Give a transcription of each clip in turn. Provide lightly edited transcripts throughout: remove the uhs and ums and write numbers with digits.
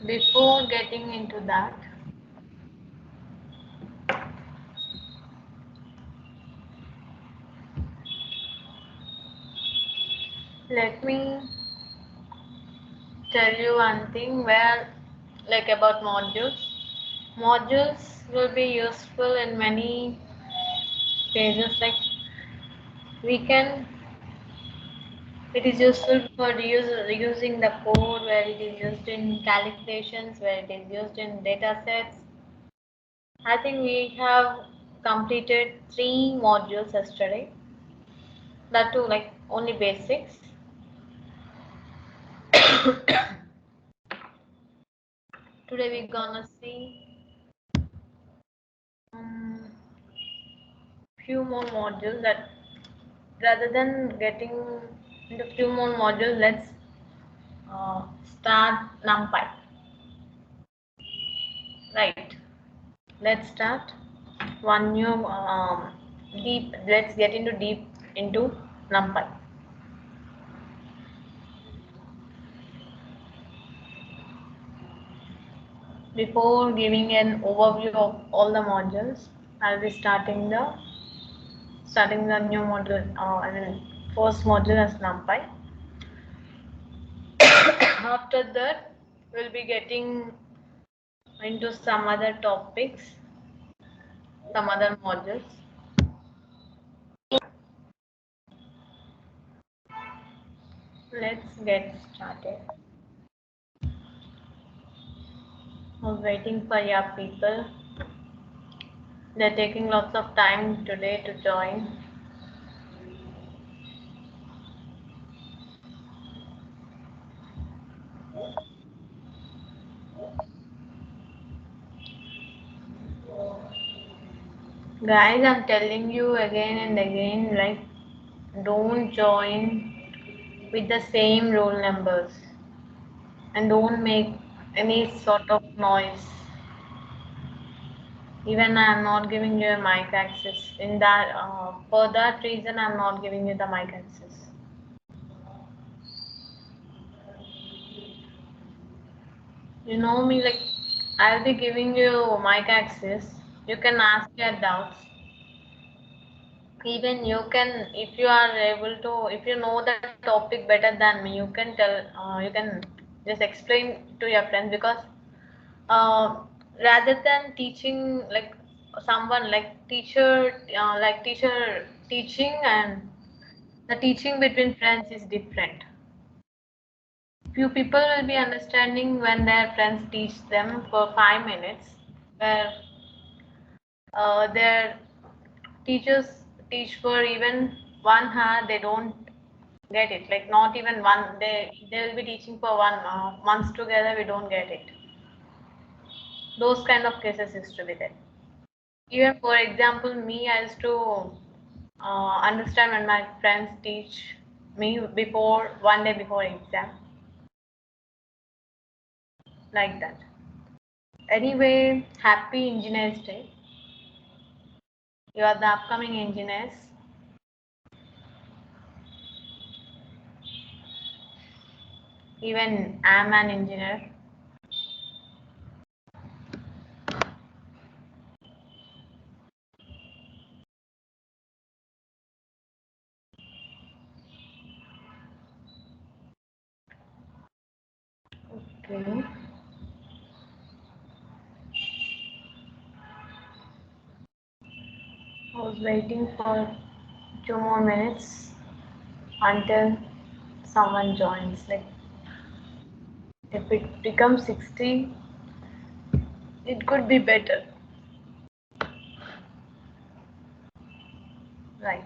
Before getting into that, let me tell you one thing where, like, about modules. Modules will be useful in many phases. Like, we can, it is useful for using the code, where it is used in calculations, where it is used in data sets. I think we have completed 3 modules yesterday. That too, like, only basics. Today we're gonna see few more modules. That rather than getting into few more modules, let's start NumPy. Right. Let's start one new deep. Let's get into deep into NumPy. Before giving an overview of all the modules, I'll be starting the new module. First module as NumPy. After that, we'll be getting into some other topics, some other modules. Let's get started. I was waiting for your people. They're taking lots of time today to join. Guys, I'm telling you again and again, like, don't join with the same roll numbers and don't make any sort of noise. Even I'm not giving you a mic access. In that, for that reason, I'm not giving you the mic access. You know me, like, I'll be giving you mic access. You can ask your doubts. Even you can, if you are able to, if you know the topic better than me, you can tell, you can just explain to your friends, because uh, rather than teaching, like, someone, like teacher teaching, and the teaching between friends is different. Few people will be understanding when their friends teach them for 5 minutes, where their teachers teach for even 1 hour, they don't get it. Like, not even one, they will be teaching for 1 months together, we don't get it. Those kind of cases used to be there. Even for example, me, I used to understand when my friends teach me before, one day before exam, like that. Anyway, happy Engineers Day. You are the upcoming engineers. Even I am an engineer. Okay. I was waiting for 2 more minutes until someone joins. Like, if it becomes 60, it could be better. Right.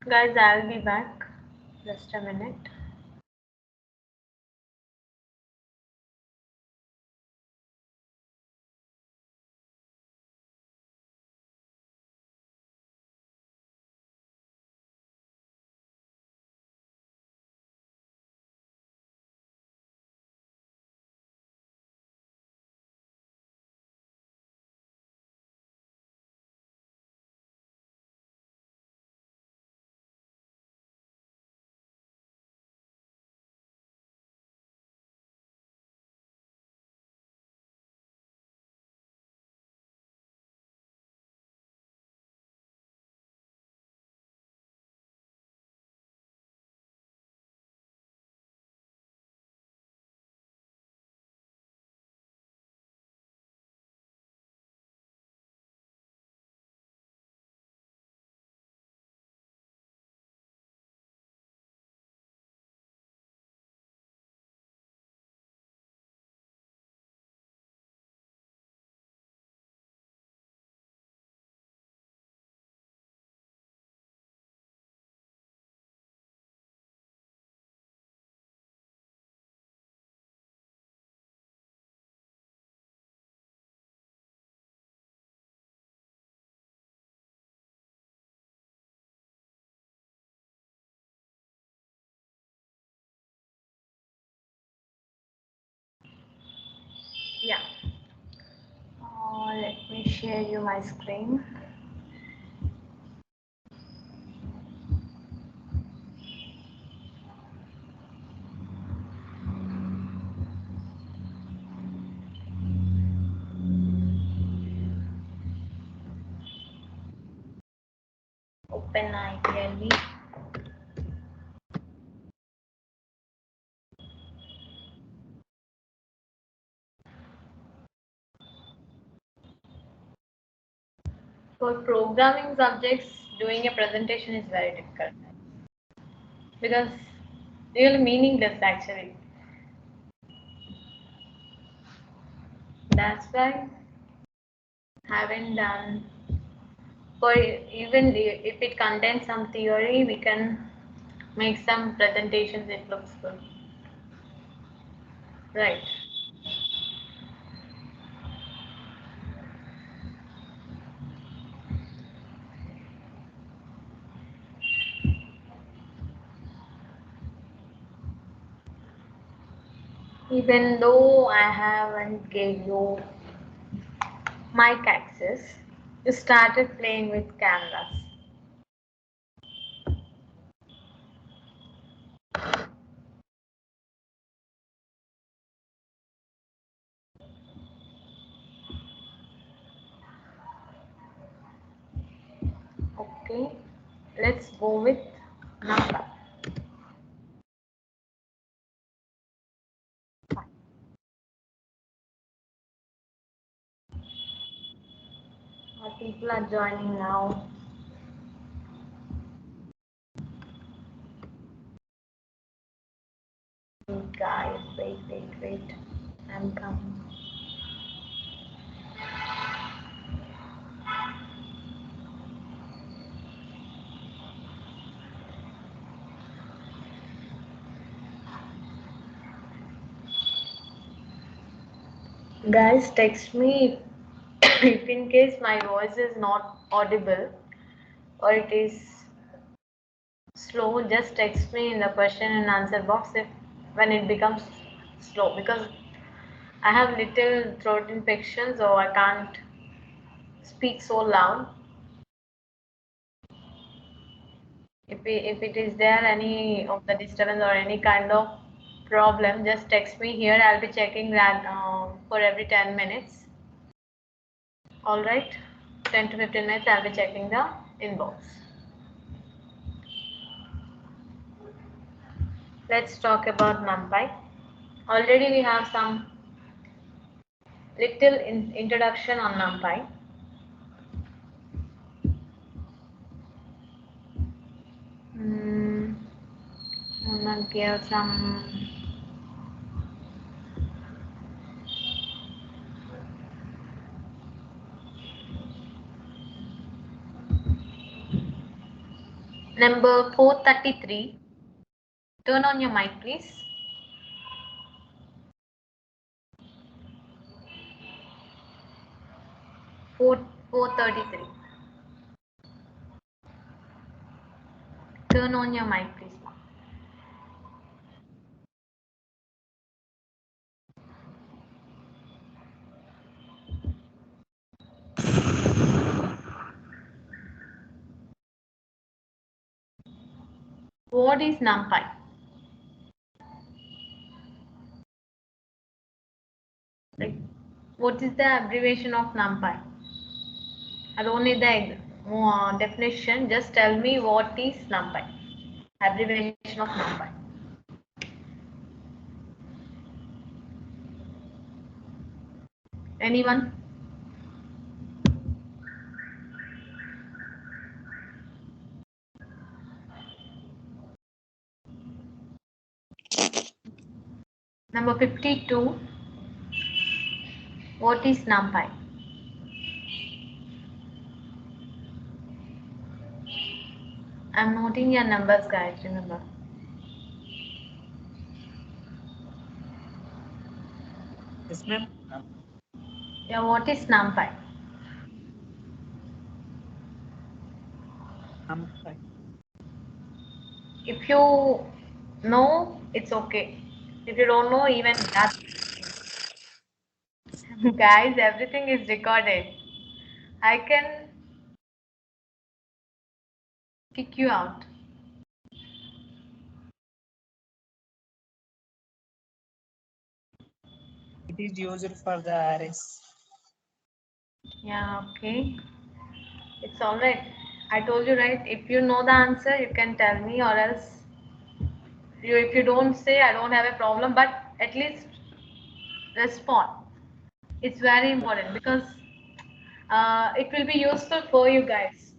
Guys, I'll be back. Just a minute. share you my screen. Open ideally. For programming subjects, doing a presentation is very difficult because really meaningless actually. That's why I haven't done. For even if it contains some theory, we can make some presentations. It looks good, right? Even though I haven't gave you mic access, you started playing with cameras. Okay, let's go with number. People are joining now. Guys, wait. I'm coming. Guys, text me if in case my voice is not audible or it is slow. Just text me in the question and answer box if when it becomes slow, because I have little throat infection, so I can't speak so loud. If it is there any of the disturbance or any kind of problem, just text me here. I'll be checking that for every 10 minutes. All right, 10 to 15 minutes I'll be checking the inbox. Let's talk about NumPy. Already we have some little introduction on NumPy. I'm gonna give some number 433. Turn on your mic, please. 433. Turn on your mic, please. What is NumPy? Like, what is the abbreviation of NumPy? I don't need the definition. Just tell me what is NumPy. Abbreviation of NumPy. Anyone? Number 52. What is NumPy? I'm noting your numbers, guys. Remember. Yes, ma'am. Yeah, what is NumPy? NumPy. If you know, it's okay. If you don't know, even that. Guys, everything is recorded. I can kick you out. It is used for the arrays. Yeah, okay. It's alright. I told you, right? If you know the answer, you can tell me, or else if you don't say, I don't have a problem, but at least respond. It's very important because it will be useful for you guys.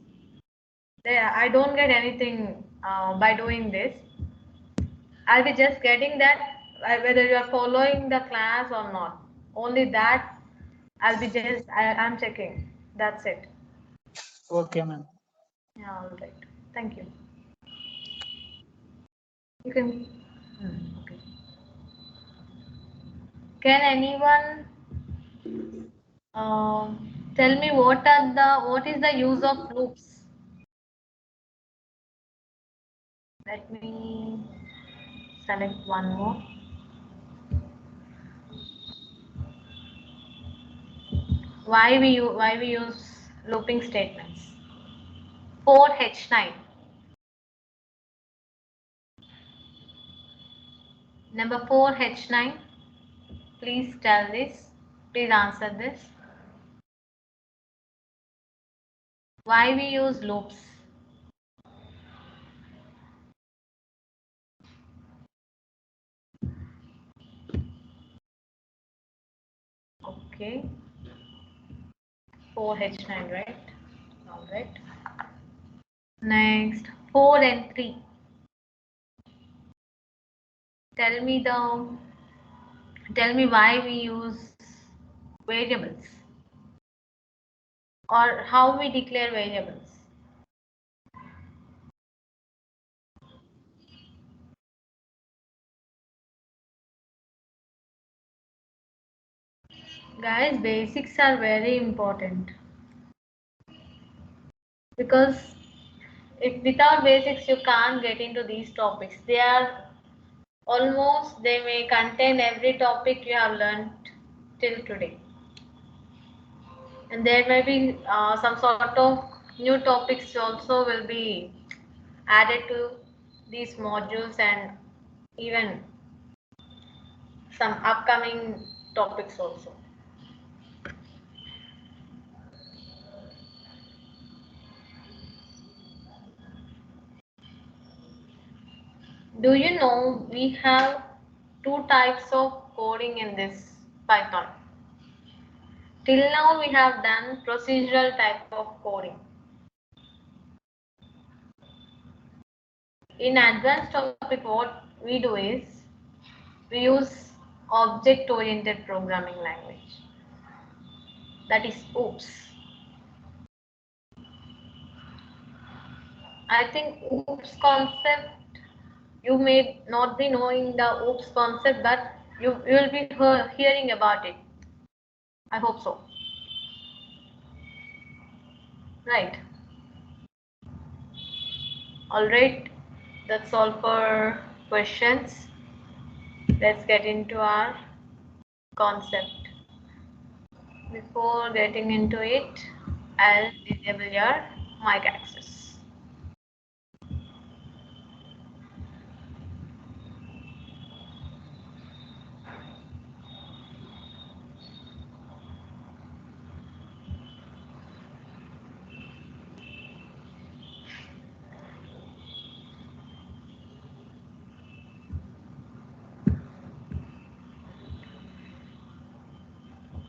Yeah, I don't get anything by doing this. I'll be just getting that whether you are following the class or not. Only that I'm checking. That's it. Okay, ma'am. Yeah, all right. Thank you. You can. Okay. Can anyone tell me what is the use of loops? Let me select one more. Why we use looping statements? 4H9. Number 4H9. Please tell this. Please answer this. Why we use loops? Okay. 4H9, right? All right. Next, 4 and 3. Tell me the Tell me why we use variables or how we declare variables. Guys, basics are very important because if without basics you can't get into these topics. They are almost they may contain every topic you have learned till today. And there may be some sort of new topics also will be added to these modules and even some upcoming topics also. Do you know we have two types of coding in this Python? Till now we have done procedural type of coding. In advanced topic what we do is we use object oriented programming language, that is OOPS. I think OOPS concept, you may not be knowing the OOPS concept, but you will be hearing about it. I hope so. Right. All right. That's all for questions. Let's get into our concept. Before getting into it, I'll disable your mic access.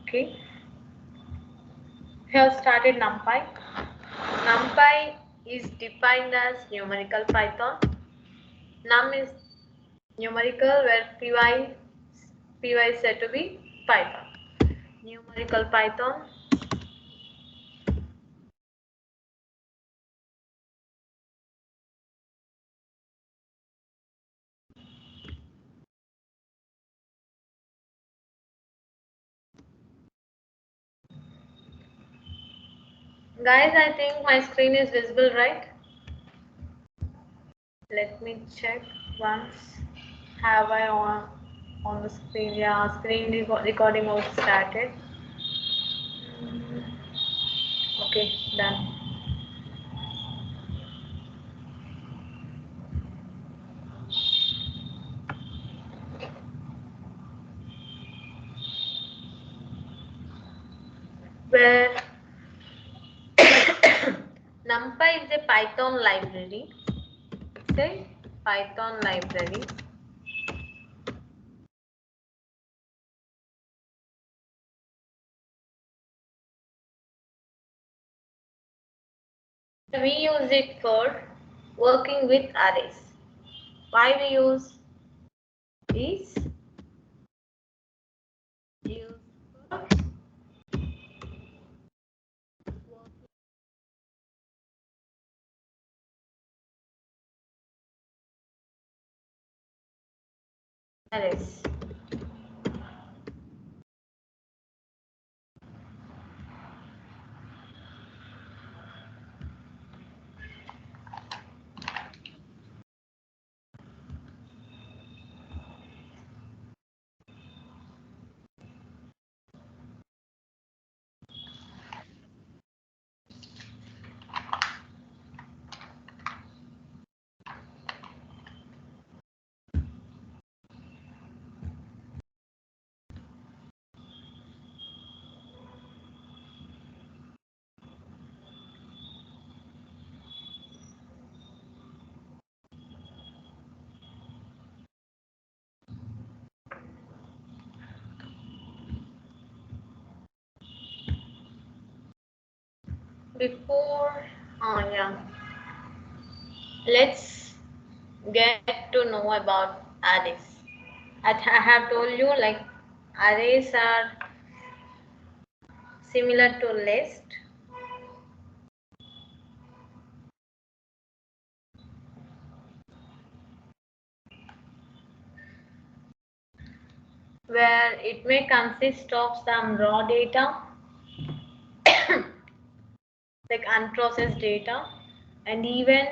Okay. We have started NumPy. NumPy is defined as numerical Python. Num is numerical where py is said to be Python. Numerical Python. Guys, I think my screen is visible, right? Let me check once. Have I on the screen? Yeah, screen recording was started. Okay, done. Where NumPy is a Python library. It's a Python library. We use it for working with arrays. Why we use is used for working arrays. Before, let's get to know about arrays. I have told you like arrays are similar to list. Where it may consist of some raw data like unprocessed data, and even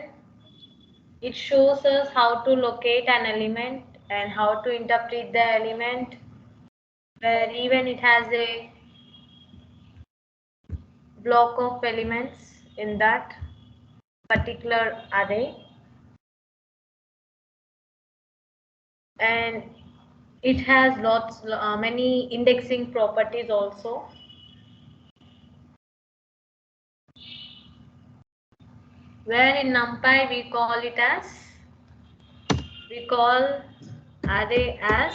it shows us how to locate an element and how to interpret the element, where even it has a block of elements in that particular array, and it has many indexing properties also, where in NumPy we call array as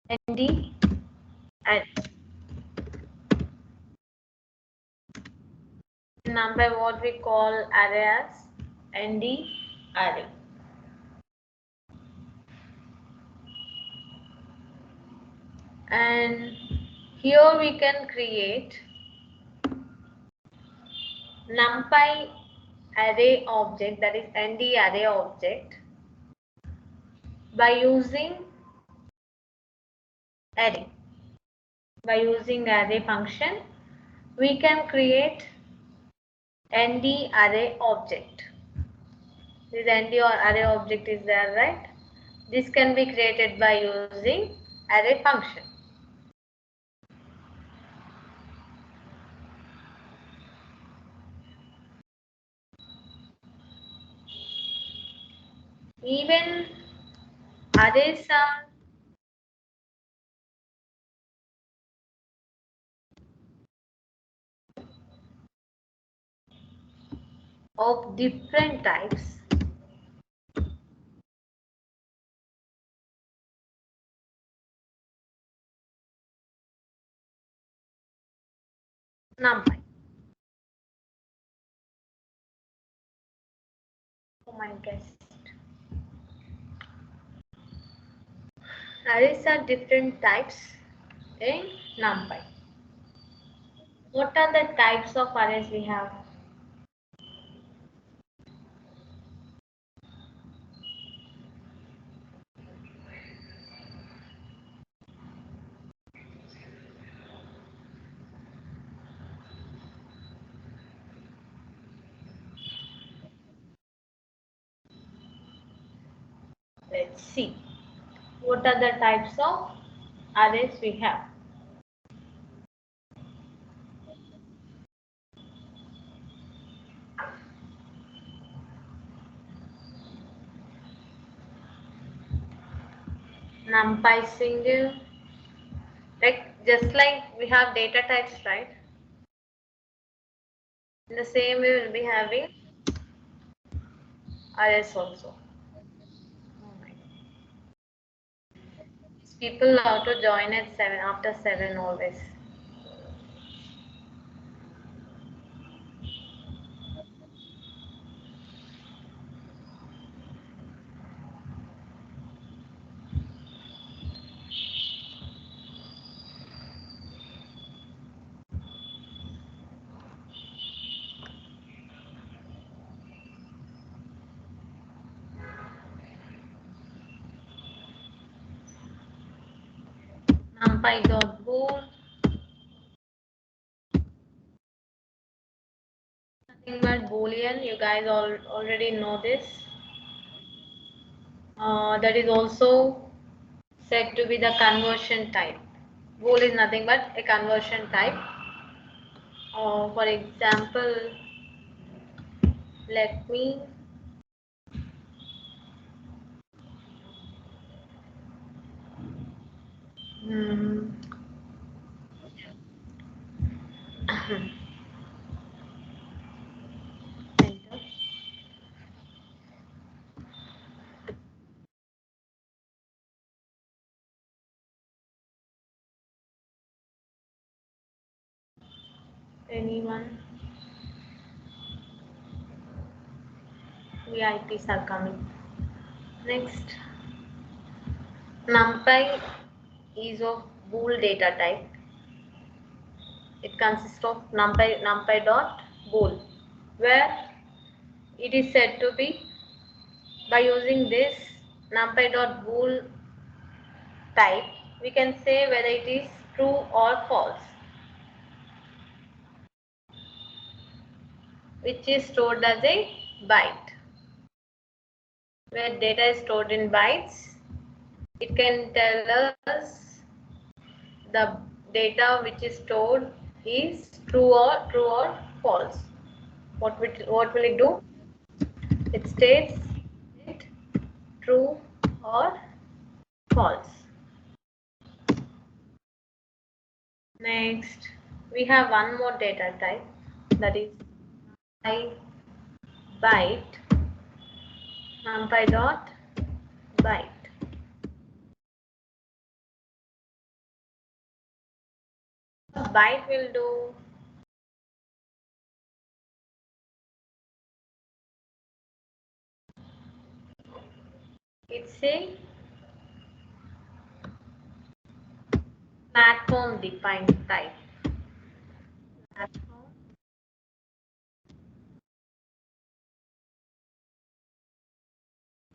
nd, and in NumPy what we call array as nd array. And here we can create NumPy array object, that is nd array object, by using array. By using array function, we can create nd array object. This nd or array object is there, right? This can be created by using array function. Even arrays are of different types. NumPy. Oh my guest. Arrays are different types in NumPy. What are the types of arrays we have? Let's see. What are the types of arrays we have? NumPy single, like just like we have data types, right? In the same way we'll be having arrays also. Oh my God. These people love to join at 7, after 7 always. NumPy.bool, nothing but Boolean. You guys already know this. That is also said to be the conversion type. Bool is nothing but a conversion type. For example, let me enter. Anyone? VIPs are coming. Next, NumPy is of bool data type. It consists of NumPy dot bool, where it is said to be, by using this NumPy dot bool type, we can say whether it is true or false, which is stored as a byte. Where data is stored in bytes, it can tell us the data which is stored is true or false. What will it do? It states it true or false. Next, we have one more data type, that is byte, NumPy dot byte. Byte will do, it's a platform defined type. Platform,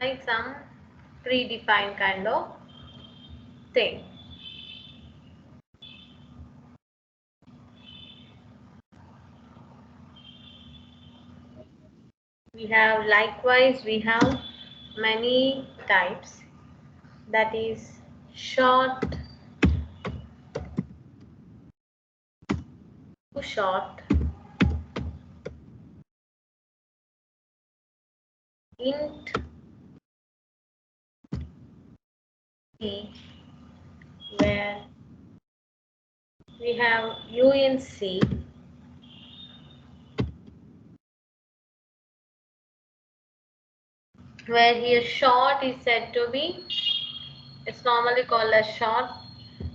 like some predefined kind of thing. We have many types, that is short, short, int, c, where we have UNC, where here short is said to be, it's normally called as short.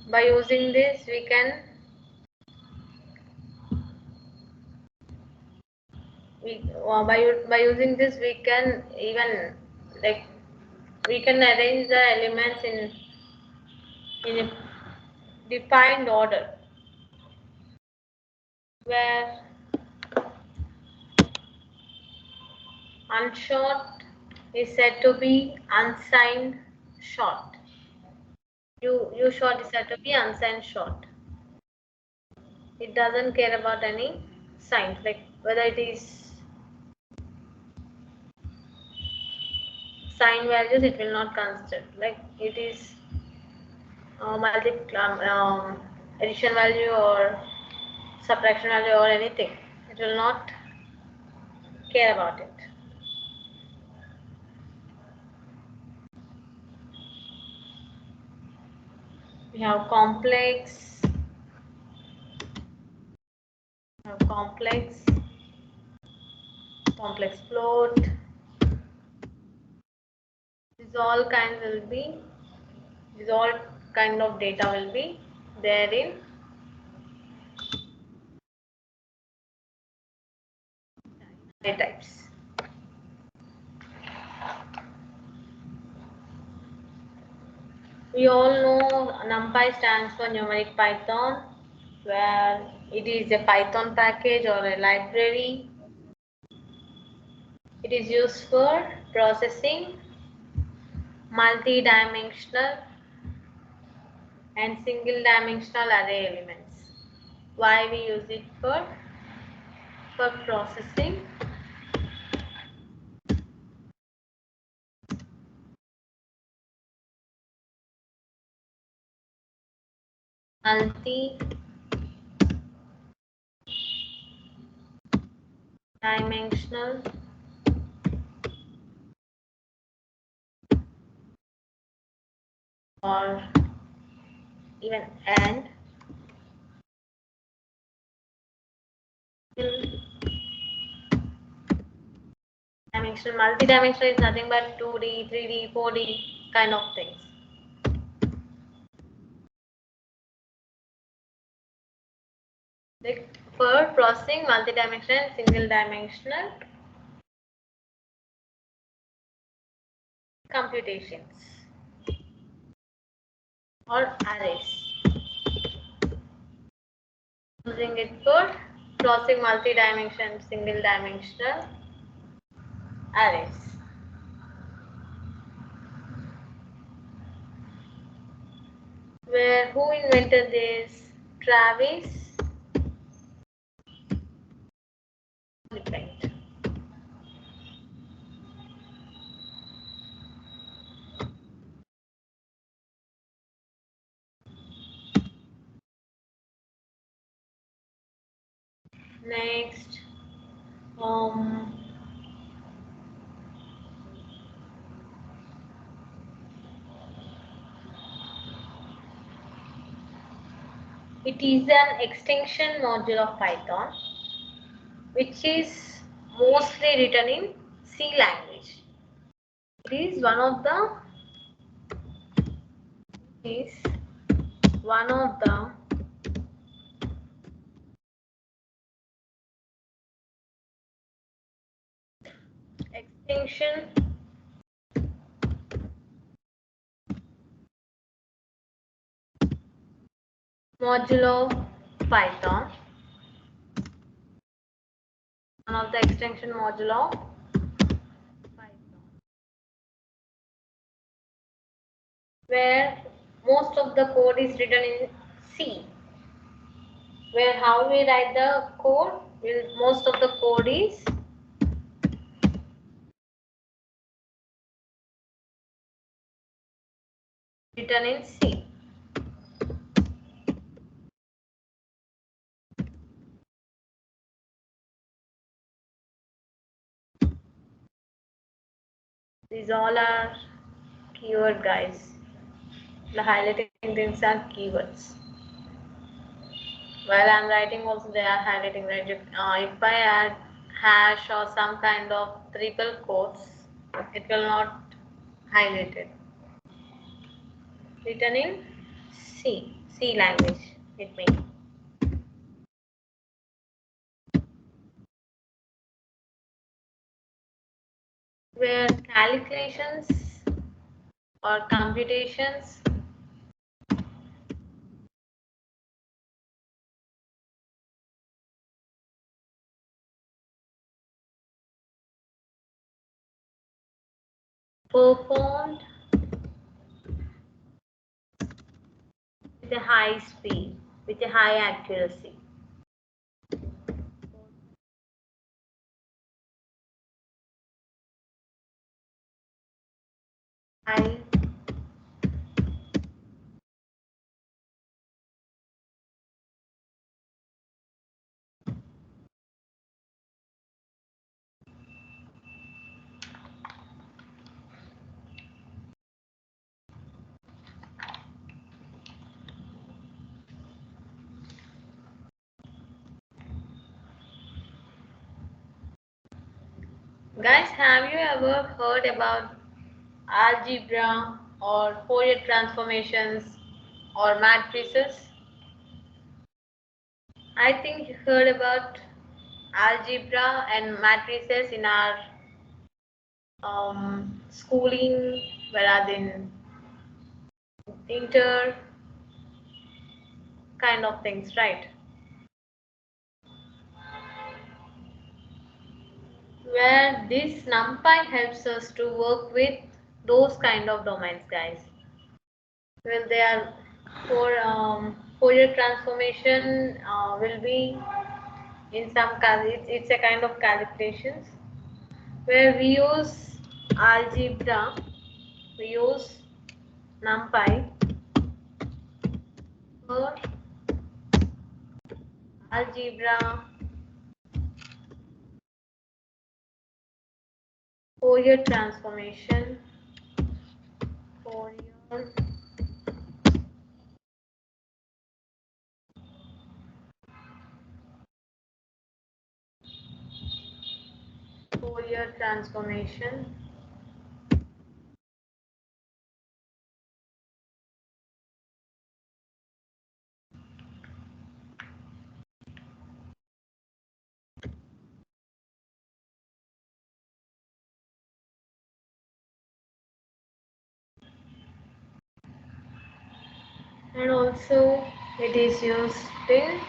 By using this we can by using this we can even, like, we can arrange the elements in a defined order, where unshort is said to be unsigned short. U short is said to be unsigned short. It doesn't care about any signs, like whether it is sign values, it will not consider. Like it is addition value or subtraction value or anything, it will not care about it. We have complex, complex float. These all kinds will be, these all kind of data will be there in array types. We all know NumPy stands for numeric Python, where it is a Python package or a library. It is used for processing multi-dimensional and single-dimensional array elements. Why we use it for processing multi-dimensional or even and dimensional. Multi-dimensional is nothing but 2D, 3D, 4D kind of things. Like for processing multi-dimensional and single-dimensional computations or arrays. Using it for processing multi-dimensional, single-dimensional arrays. Where who invented this? Travis. Next, it is an extension module of Python, which is mostly written in C language. It is one of the extension module of Python. One of the extension module of Python, where most of the code is written in C. Where how we write the code? Most of the code is written in C. These all are keyword guys. The highlighting things are keywords. While I'm writing also they are highlighting, right? If I add hash or some kind of triple quotes, it will not highlight it. Written in C language it means. Where calculations or computations performed with a high speed, with a high accuracy. High Guys, have you ever heard about algebra or Fourier transformations or matrices? I think you heard about algebra and matrices in our schooling, whereas in inter kind of things, right? Where this numpy helps us to work with those kind of domains, guys. Well, they are for Fourier transformation will be in some it's a kind of calculations where we use algebra, we use numpy for algebra, Fourier transformation, Fourier Fourier transformation. And also it is used in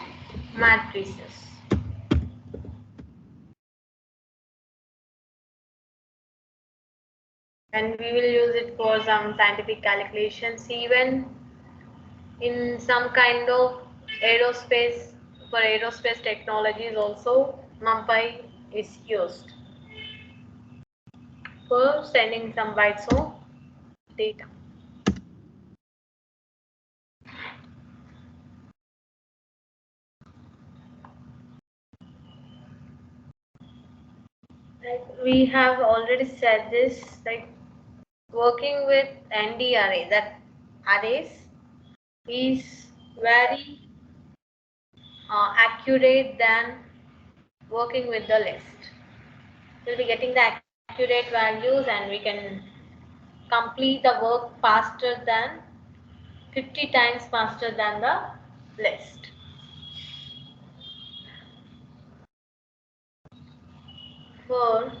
matrices. And we will use it for some scientific calculations, even in some kind of aerospace, for aerospace technologies also numpy is used for sending some bytes of data. Like we have already said this, like working with ND array, that arrays is very accurate than working with the list. We'll be getting the accurate values and we can complete the work faster than 50 times faster than the list. For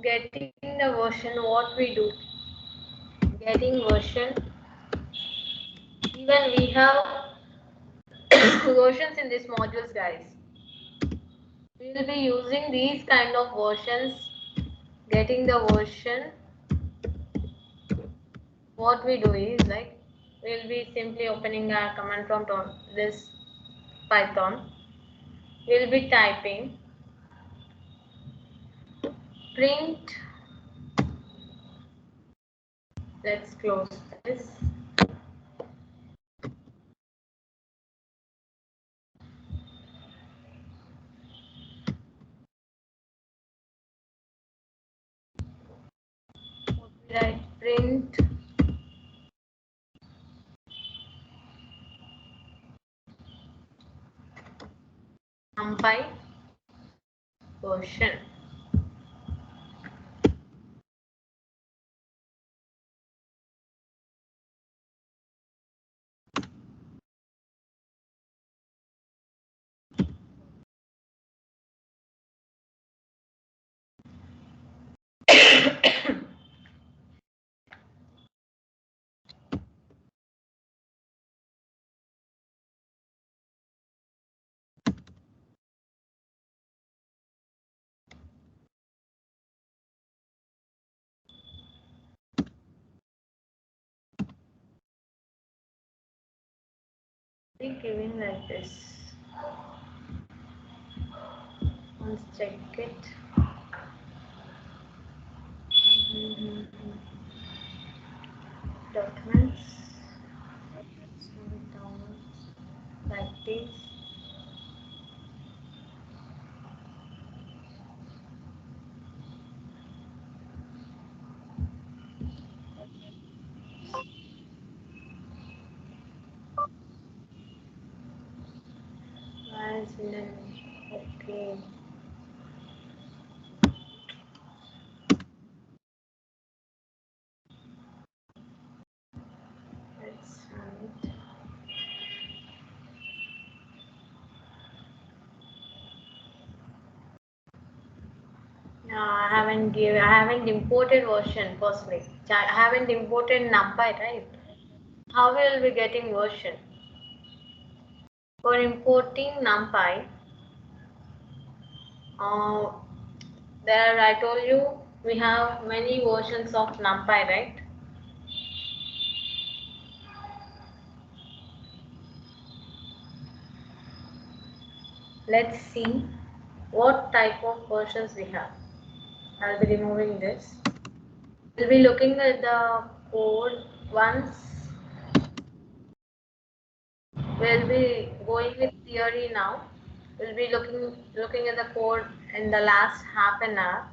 getting the version, what we do, getting version, even we have versions in these modules, guys. We will be using these kind of versions, getting the version. What we do is like we'll be simply opening our command prompt on this Python. We'll be typing print. Let's close this. Write print numpy version. Be giving like this. Let's check it. Documents. Slow it down like this. I haven't imported version firstly. I haven't imported NumPy, right? How will we getting version? For importing NumPy, uh, there I told you we have many versions of NumPy, right? Let's see what type of versions we have. I'll be removing this. We'll be looking at the code once. We'll be going with theory now. We'll be looking at the code in the last half an hour.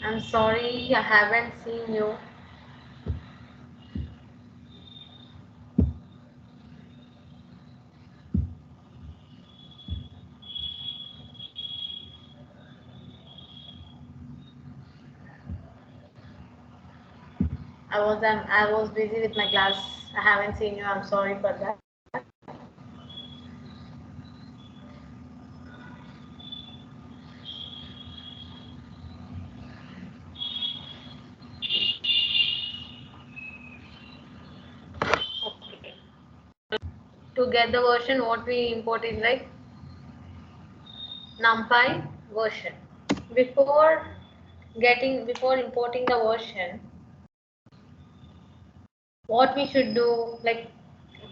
I'm sorry I haven't seen you. I was busy with my class. I haven't seen you. I'm sorry for that. Okay. To get the version, what we import is like NumPy version. Before importing the version, what we should do, like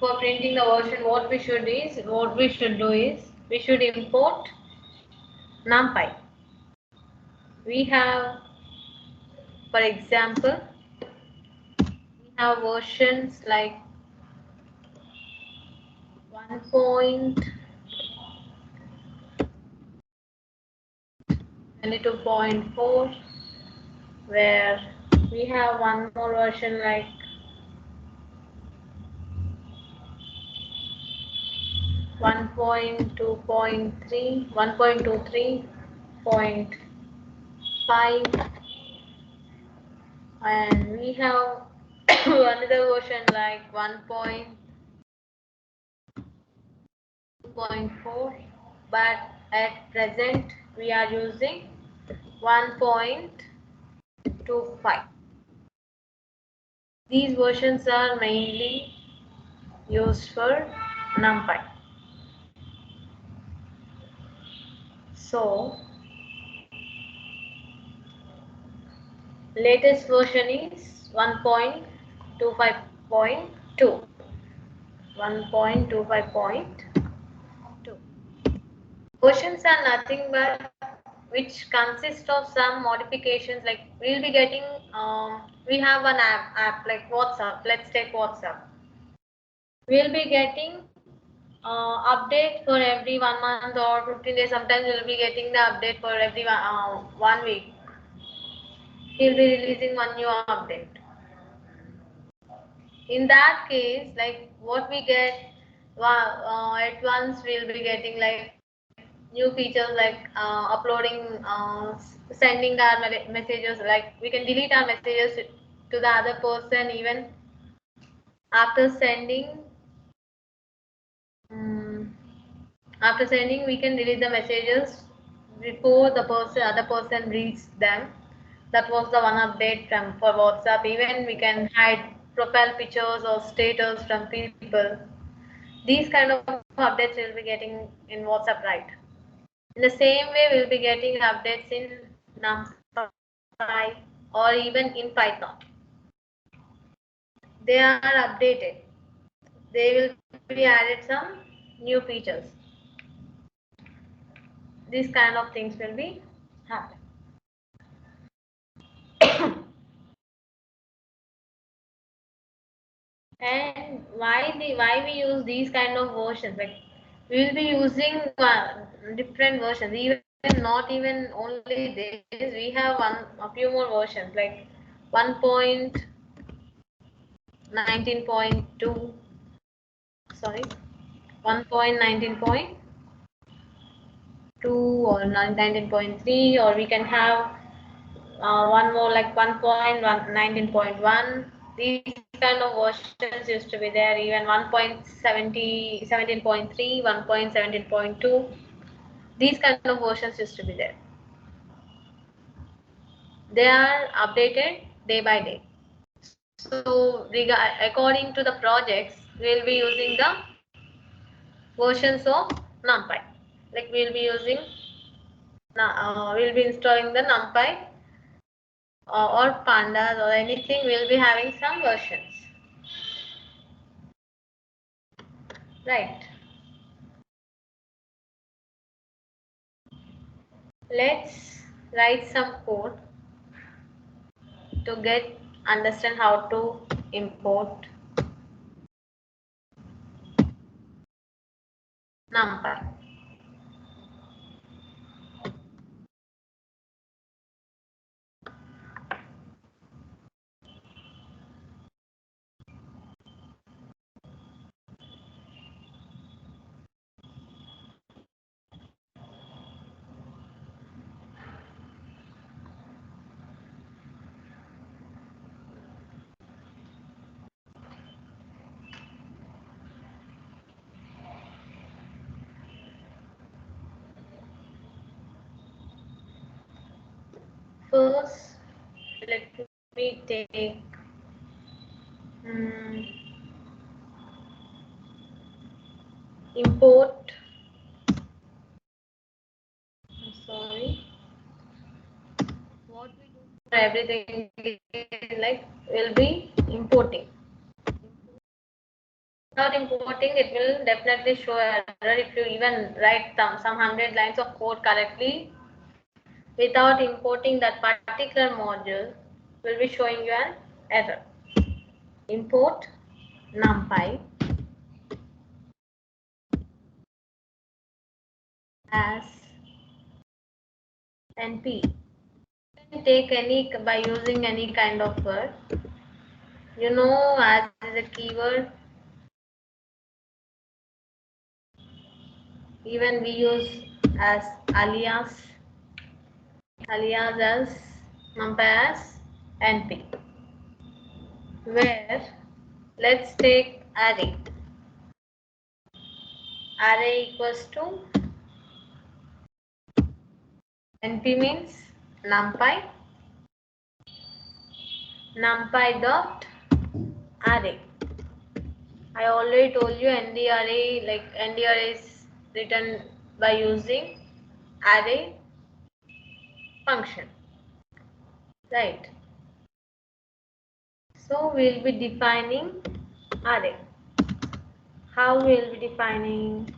for printing the version, what we should do is we should import NumPy. We have, for example, we have versions like 1.22.4, where we have one more version like 1.2.3, 1.23.5, and we have another version like 1.2.4, but at present we are using 1.25. These versions are mainly used for NumPy. So latest version is 1.25.2. 1.25.2. Versions are nothing but which consist of some modifications, like we'll be getting we have an app like WhatsApp. Let's take WhatsApp. We'll be getting update for every 1 month or 15 days. Sometimes we'll be getting the update for every 1 week. He'll be releasing one new update. In that case, like what we get at once, we'll be getting like new features like uploading, sending our messages. Like we can delete our messages to the other person even after sending. Um, After sending, we can delete the messages before the other person reads them. That was the one update for WhatsApp. Even we can hide profile pictures or status from people. These kind of updates we'll be getting in WhatsApp, right? In the same way, we'll be getting updates in NumPy or even in Python. They are updated. They will be added some new features. These kind of things will be happen. And why we use these kind of versions? Like we will be using different versions. Even not even only this, we have a few more versions like 1.19.2. Sorry, 1.19.2 or 19.3, or we can have one more like 1.19.1. These kind of versions used to be there. Even 1.70, 17.3, 1.17.2. These kind of versions used to be there. They are updated day by day. So according to the projects, we'll be using the versions of NumPy. Like we'll be installing the NumPy or pandas or anything. We'll be having some versions. Right. Let's write some code to get understand how to import NumPy. First, let me take import. I'm sorry. What we do for everything like will be importing. Without importing, it will definitely show error if you even write some 100 lines of code correctly. Without importing that particular module, will be showing you an error. Import NumPy as NP. You can take any by using any kind of word. As is a keyword. Even we use as alias as NumPy as NP. Where let's take array. Array equals to NP means NumPy dot array. I already told you ND array, like ND array is written by using array function, right? So we'll be defining array. How we'll be defining?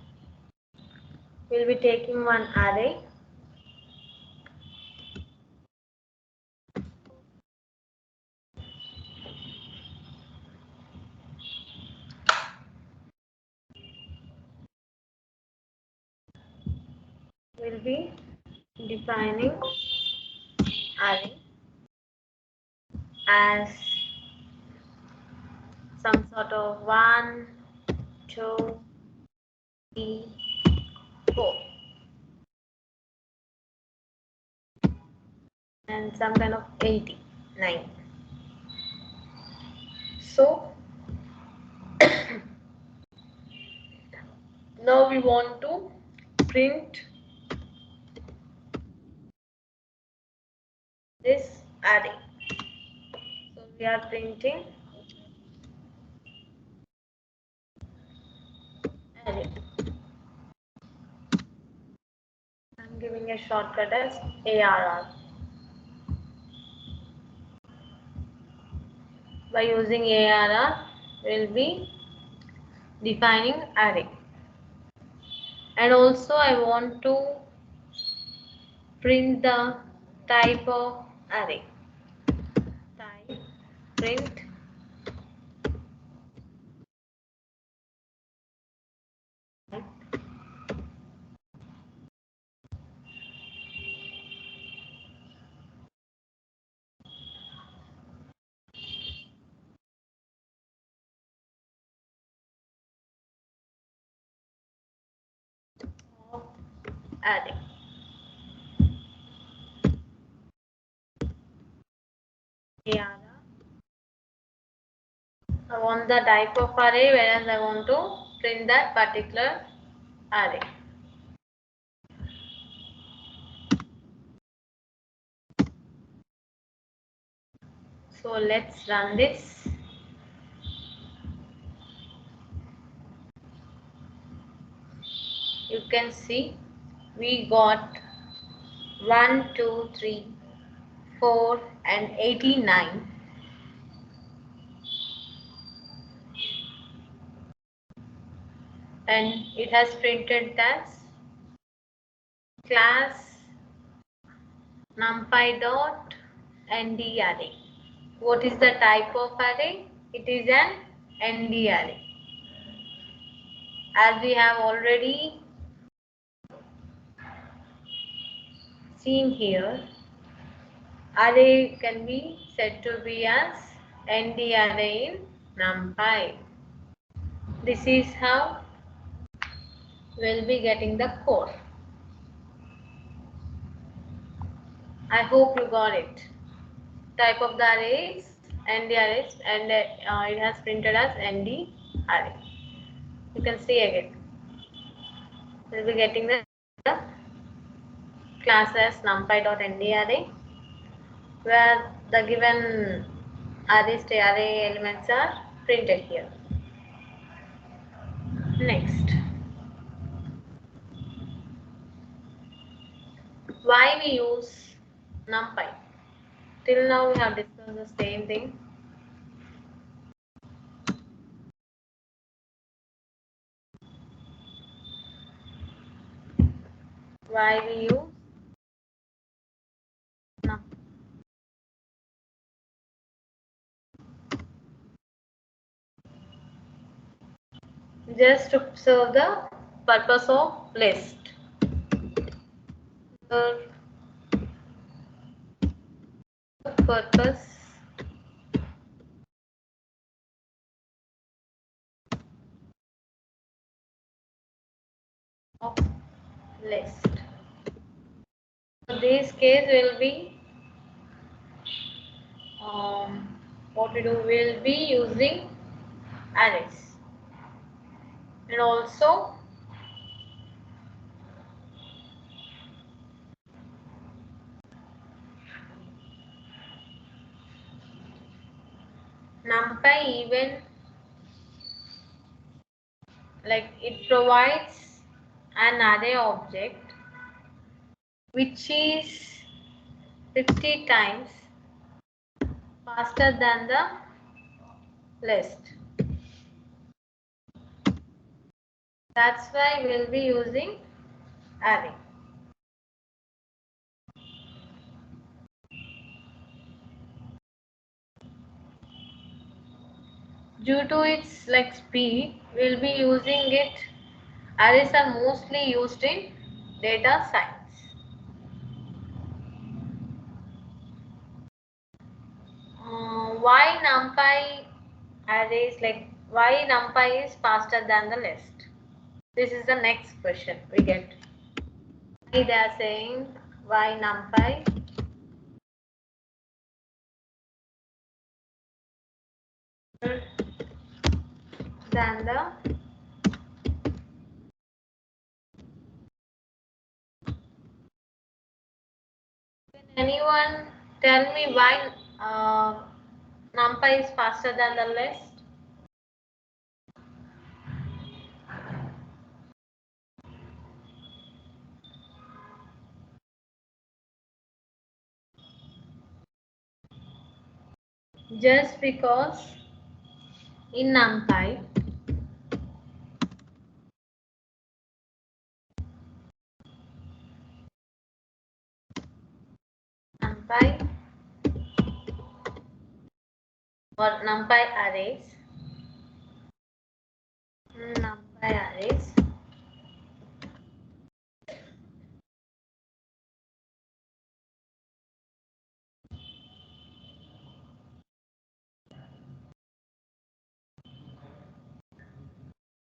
We'll be taking one array. We'll be defining array as some sort of 1, 2, 3, 4, and some kind of 89. So now we want to print this array. So we are printing array. I'm giving a shortcut as ARR. By using ARR, we'll be defining array. And also I want to print the type of array. Type print type of array. Yeah. I want the type of array, whereas I want to print that particular array. So let's run this. You can see we got 1, 2, 3, 4 and 89. And it has printed as class numpy dot nd array. What is the type of array? It is an nd array. As we have already seen here, array can be said to be as nd array in numpy. This is how we'll be getting the code. I hope you got it. Type of the array is nd arrays, and it has printed as nd array. You can see again. We'll be getting the class as numpy.nd array, where the given array elements are printed here. Next, why we use numpy? Till now we have discussed the same thing. Why we use numpy? Just to serve the purpose of list. The purpose of list. In this case will be what we do, will be using arrays, and also numpy even like it provides an array object which is 50 times faster than the list. That's why we'll be using array. Due to its like speed, we'll be using it. Arrays are mostly used in data science. Why numpy arrays, like why numpy is faster than the list? This is the next question we get. Why they are saying why numpy than the Can anyone tell me why numpy is faster than the list? Just because in numpy or numpy arrays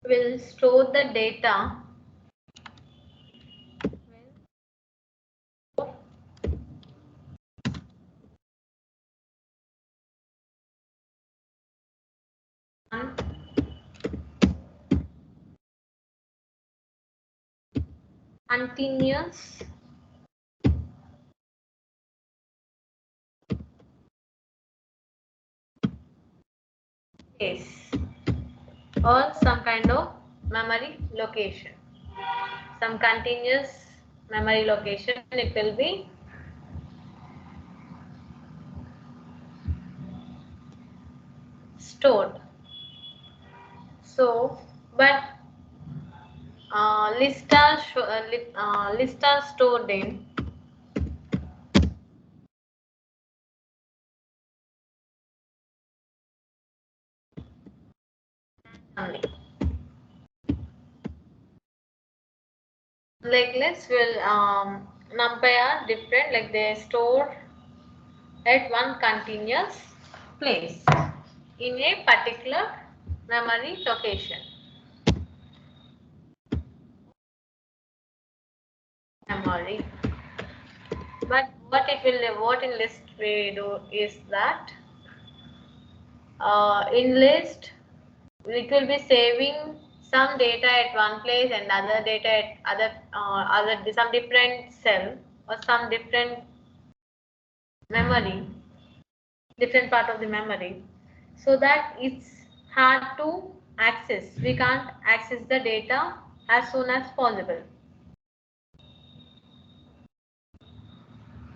will store the data continuous space or some kind of memory location. Some continuous memory location, it will be stored. So, but list are stored in only. Like lists will numpy are different, like they store at one continuous place in a particular memory location. Memory. But what in list we do is that in list it will be saving some data at one place and other data at other some different cell or some different memory, different part of the memory, so that it's hard to access. We can't access the data as soon as possible.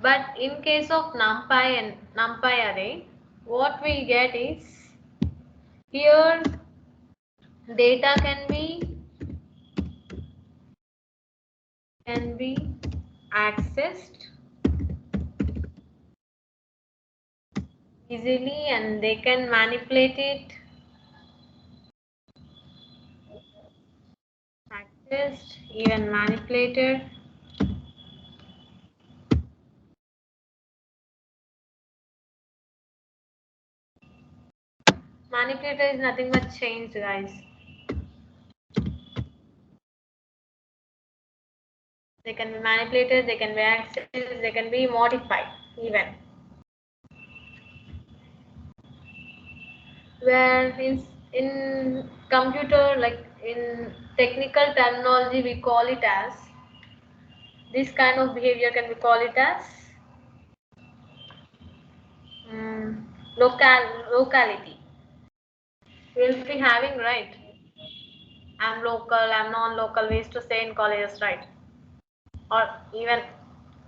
But in case of numpy and numpy array, what we get is here data can be accessed easily and they can manipulate it, accessed, even manipulated. Manipulator is nothing but change, guys. They can be manipulated, they can be accessed, they can be modified even. Where in computer, like in technical terminology, we call it as, this kind of behavior can be called it as locality. We'll be having, right? I'm local, I'm non-local. We used to say in colleges, right? Or even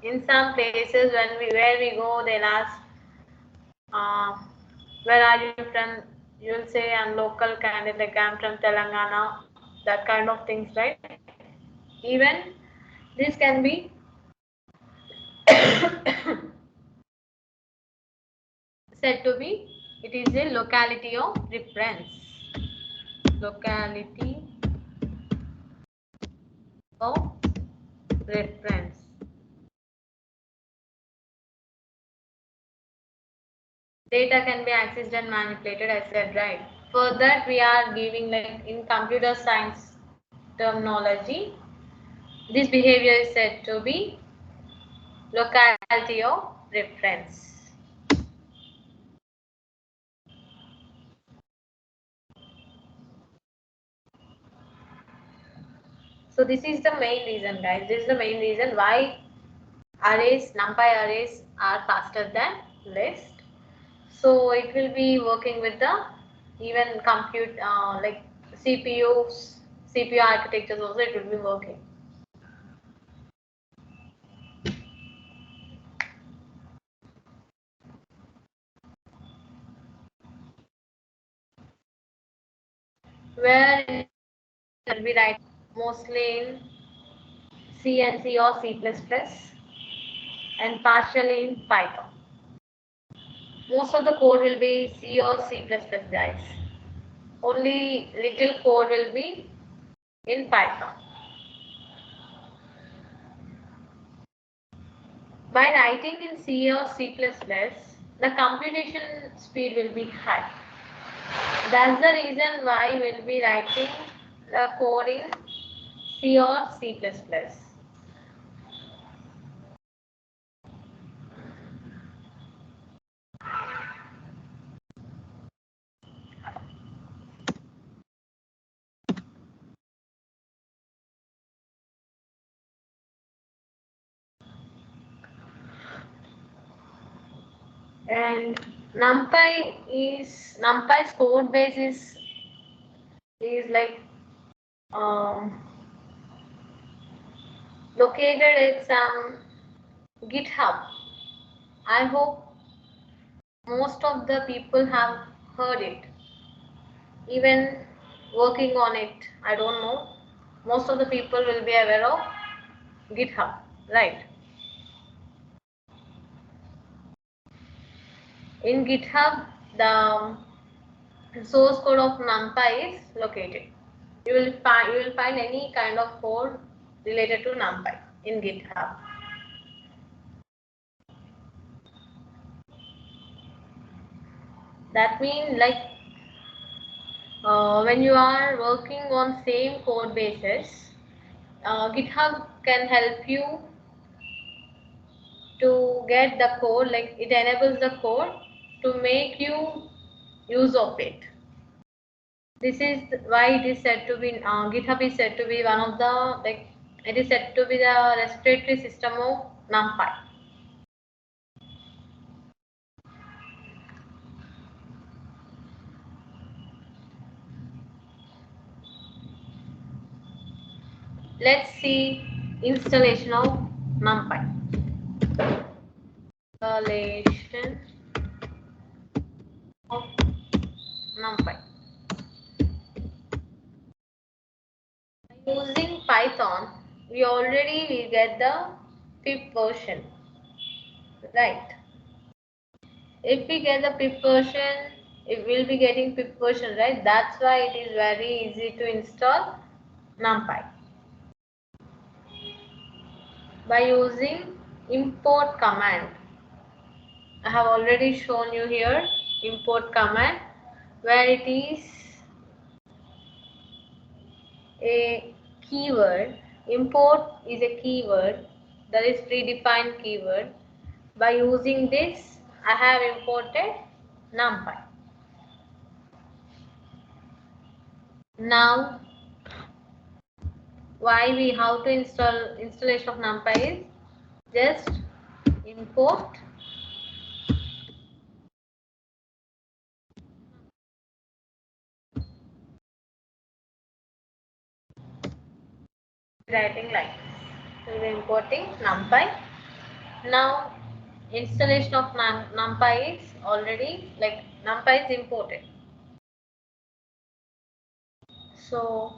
in some places where we go, they'll ask, uh, where are you from? You'll say I'm local candidate, like I'm from Telangana. That kind of things, right? Even this can be said to be, it is a locality of reference. Locality of reference. Data can be accessed and manipulated, I said, right? For that, we are giving, like in computer science terminology, this behavior is said to be locality of reference. So this is the main reason, guys. This is the main reason why arrays, numpy arrays are faster than list. So it will be working with the even compute like CPU architectures also, it will be working. Where it will be write mostly in C and C or C++ and partially in Python. Most of the code will be C or C++, guys. Only little code will be in Python. By writing in C or C++, the computation speed will be high. That's the reason why we'll be writing the code in C or C++. And NumPy's code base is like um, located at some GitHub. I hope most of the people have heard it, even working on it. I don't know. Most of the people will be aware of GitHub, right? In GitHub, the source code of NumPy is located. You will find any kind of code related to NumPy in GitHub. That means like when you are working on same code bases, GitHub can help you to get the code, like it enables the code to make you use of it. This is why it is said to be GitHub is said to be one of the, like it is said to be the respiratory system of NumPy. Let's see installation of NumPy. Installation of NumPy. Using Python, we already will get the 5th version, right? If we get the 5th version, it will be getting 5th version, right? That's why it is very easy to install NumPy by using import command. I have already shown you here import command, where it is a keyword. Import is a keyword, that is predefined keyword. By using this, I have imported NumPy. Now, how to installation of NumPy is just import writing like this. We are importing NumPy. Now, installation of NumPy is already, like NumPy is imported. So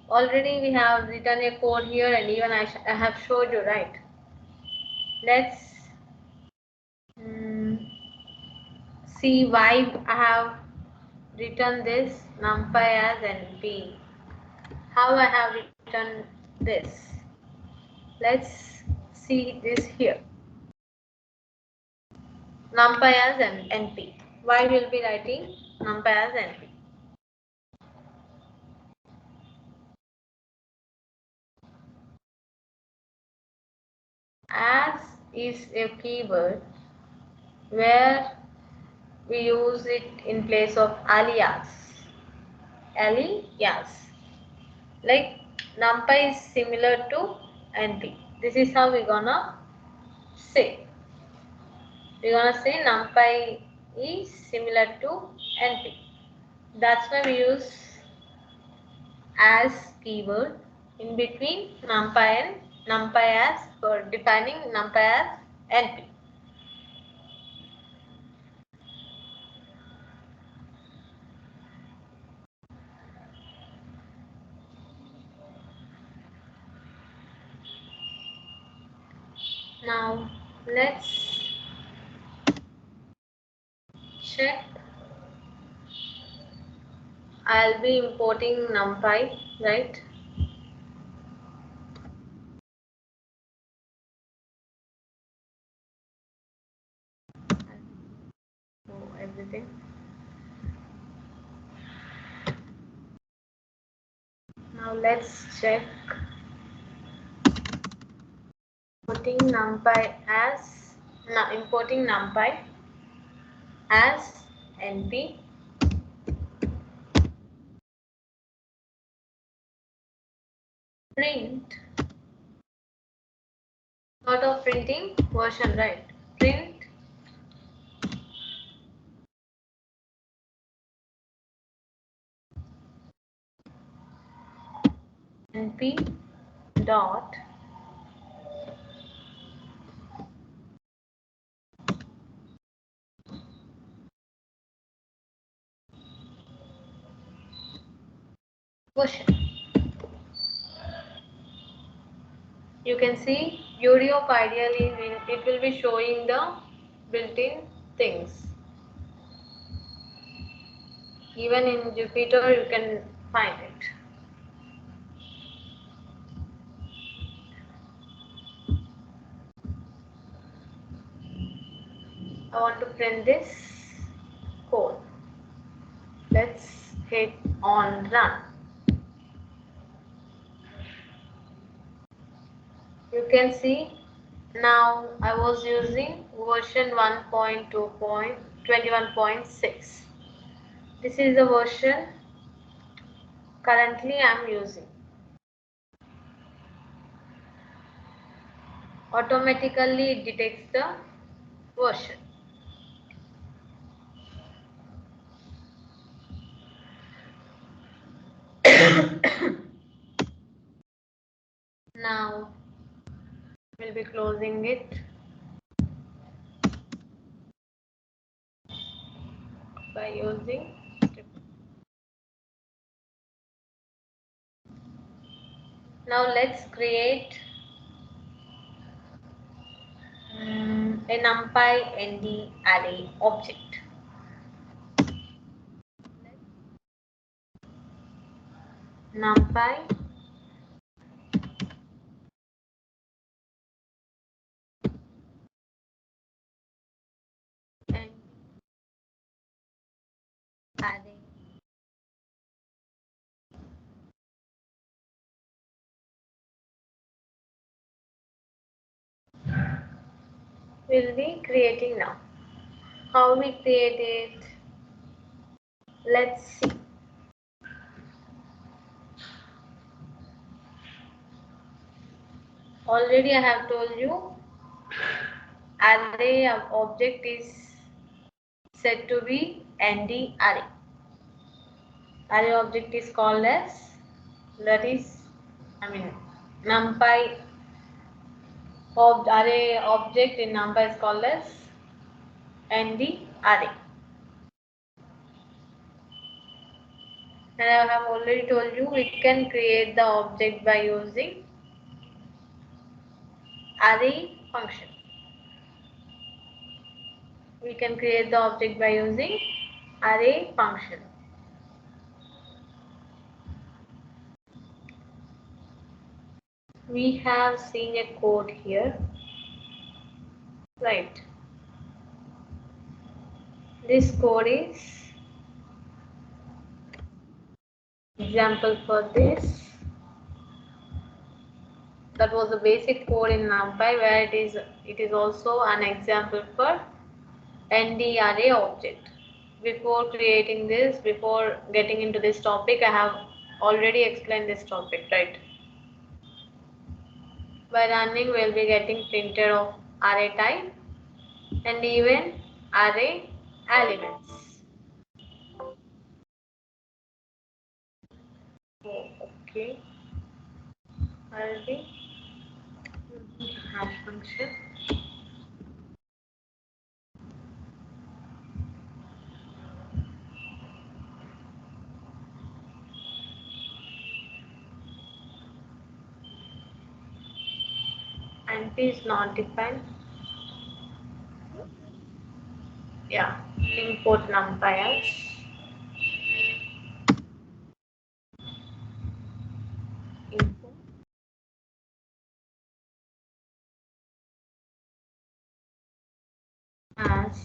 already we have written a code here, and even I have showed you, right? Let's see why I have written this NumPy as NP. How I have written this. Let's see this here. NumPy as NP. Why we'll be writing NumPy as NP? As is a keyword where we use it in place of alias. Alias. Like NumPy is similar to NP. This is how we're gonna say. We're gonna say NumPy is similar to NP. That's why we use as keyword in between NumPy and NumPy as, for defining NumPy as NP. Now let's check. I'll be importing NumPy, right? Everything. Now let's check importing NumPy as NP. Print, sort of printing version, right? Print np dot version. You can see beauty of ideally it will be showing the built-in things. Even in Jupyter you can find it. I want to print this code. Let's hit on run. You can see now I was using version 1.2.21.6. This is the version currently I am using. Automatically it detects the version. Now we'll be closing it by using now let's create a numpy nd array object. Numpy and array will be creating now. How we create it? Let's see. Already I have told you array of object is said to be nd array. Array object is called as numpy array object in numpy is called as nd array. And I have already told you we can create the object by using array function. We can create the object by using array function. We have seen a code here, right? This code is example for this. That was the basic code in NumPy where it is also an example for nd array object. Before creating this, before getting into this topic, I have already explained this topic, right? By running, we'll be getting printed of array type and even array elements. Okay, I'll be using hash function. And is not defined. Yeah, import numpy as import as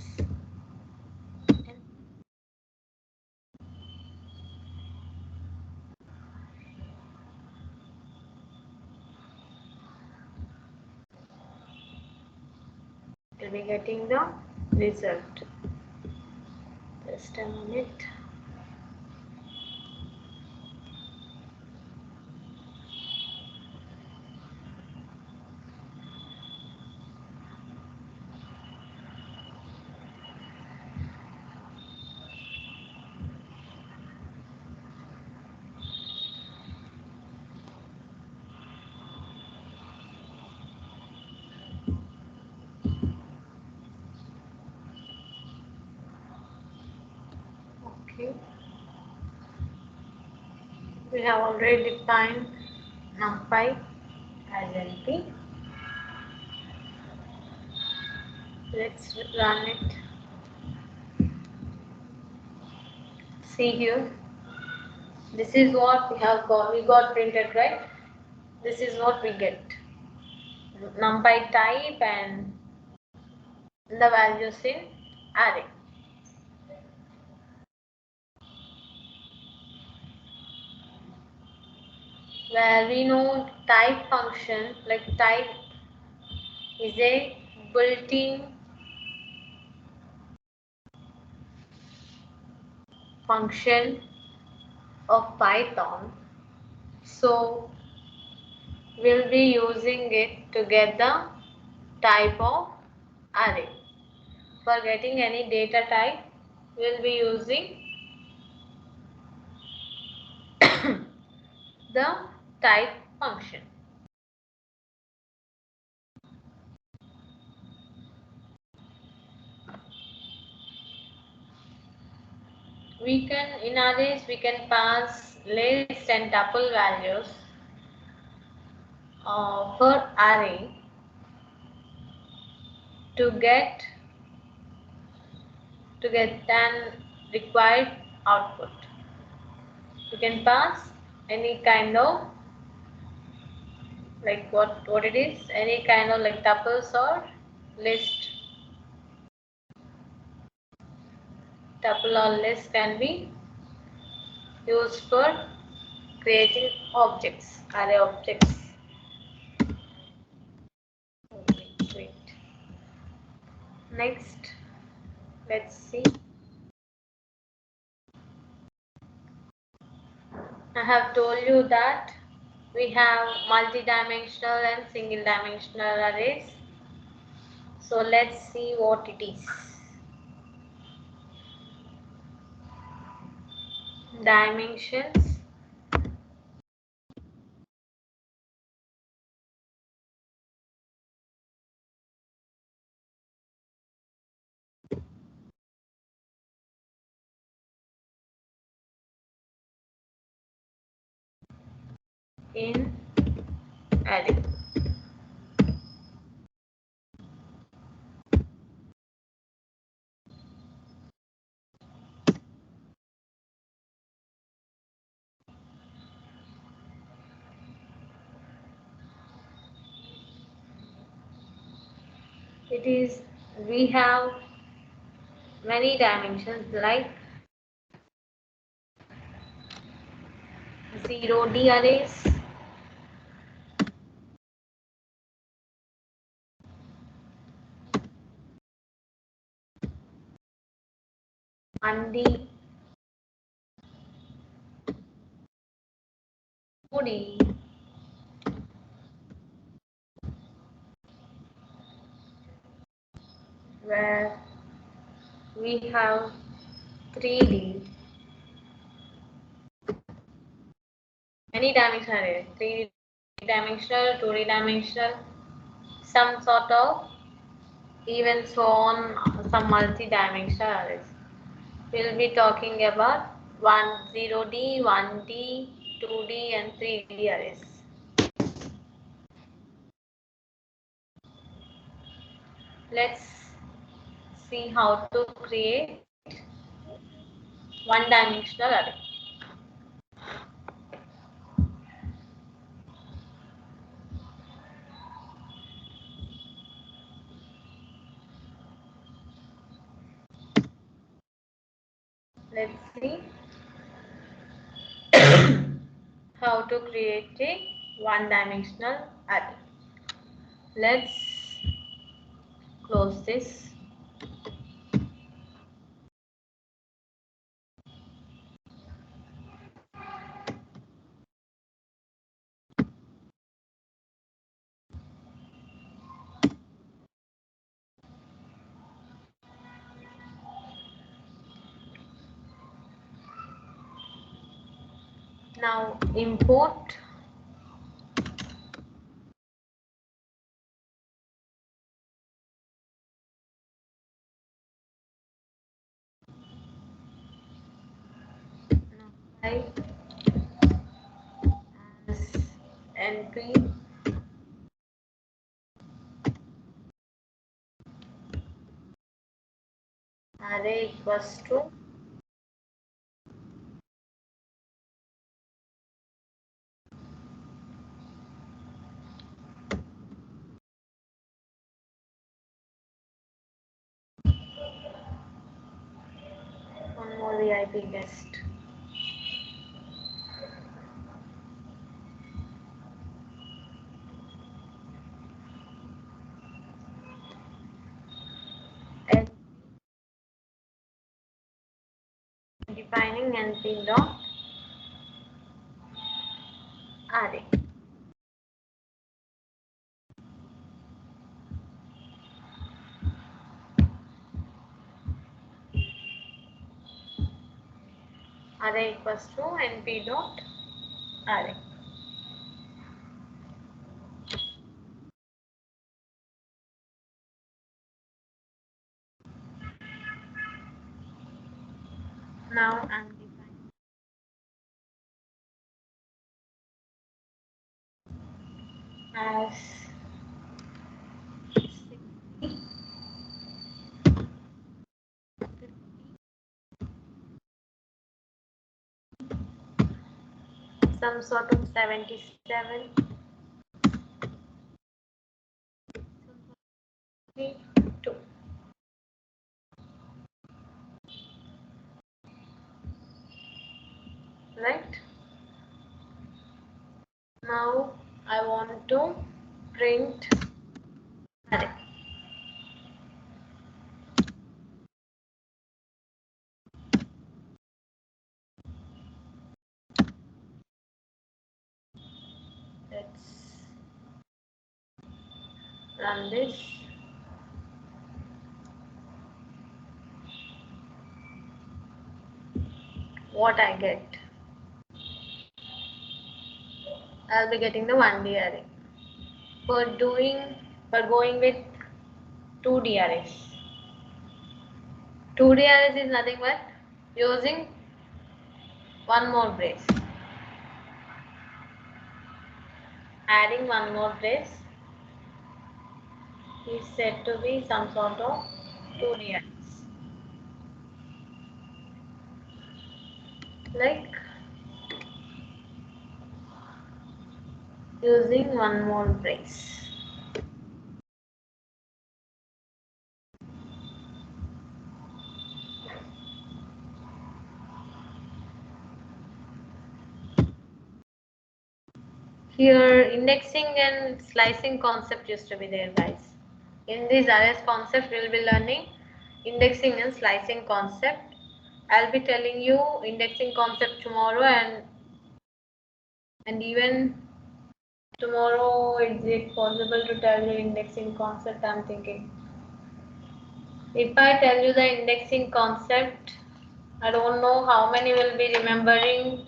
we'll be getting the result. Just a minute. We have already defined numpy as NP. Let's run it. See here. This is what we have got. We got printed, right? This is what we get. Numpy type and the values in array. Where we know type function, like type is a built-in function of Python. So we'll be using it to get the type of array. For getting any data type, we'll be using the type function. We can, in arrays, we can pass list and tuple values per array to get an required output. You can pass any kind of, like what it is, any kind of like tuples or list. Tuple or list can be used for creating objects, array objects. Wait. Next, let's see. I have told you that we have multi-dimensional and single-dimensional arrays. So let's see what it is. Dimensions. In array. It is, we have many dimensions like 0D arrays, 1D, 2D, where we have 3D, many dimensional arrays, 3D dimensional, 2D dimensional, some sort of, even so on, some multi-dimensional arrays. We'll be talking about 0D, 1D, 2D and 3D arrays. Let's see how to create one-dimensional array. Let's see how to create a one-dimensional array. Let's close this. Now import NP array equals to one more VIP guest. And defining NP dot array. Array equals to NP dot array. Now I'm defining as 60, some sort of 77, 2. Right? Now I want to print array. Let's run this. What I get? I'll be getting the 1D array. For going with 2D arrays. 2D arrays is nothing but using one more brace. Adding one more brace is said to be some sort of 2D arrays. Like using one more brace. Here indexing and slicing concept used to be there, guys. In this arrays concept we will be learning indexing and slicing concept. I'll be telling you indexing concept tomorrow, and even tomorrow is it possible to tell you indexing concept? I'm thinking. If I tell you the indexing concept, I don't know how many will be remembering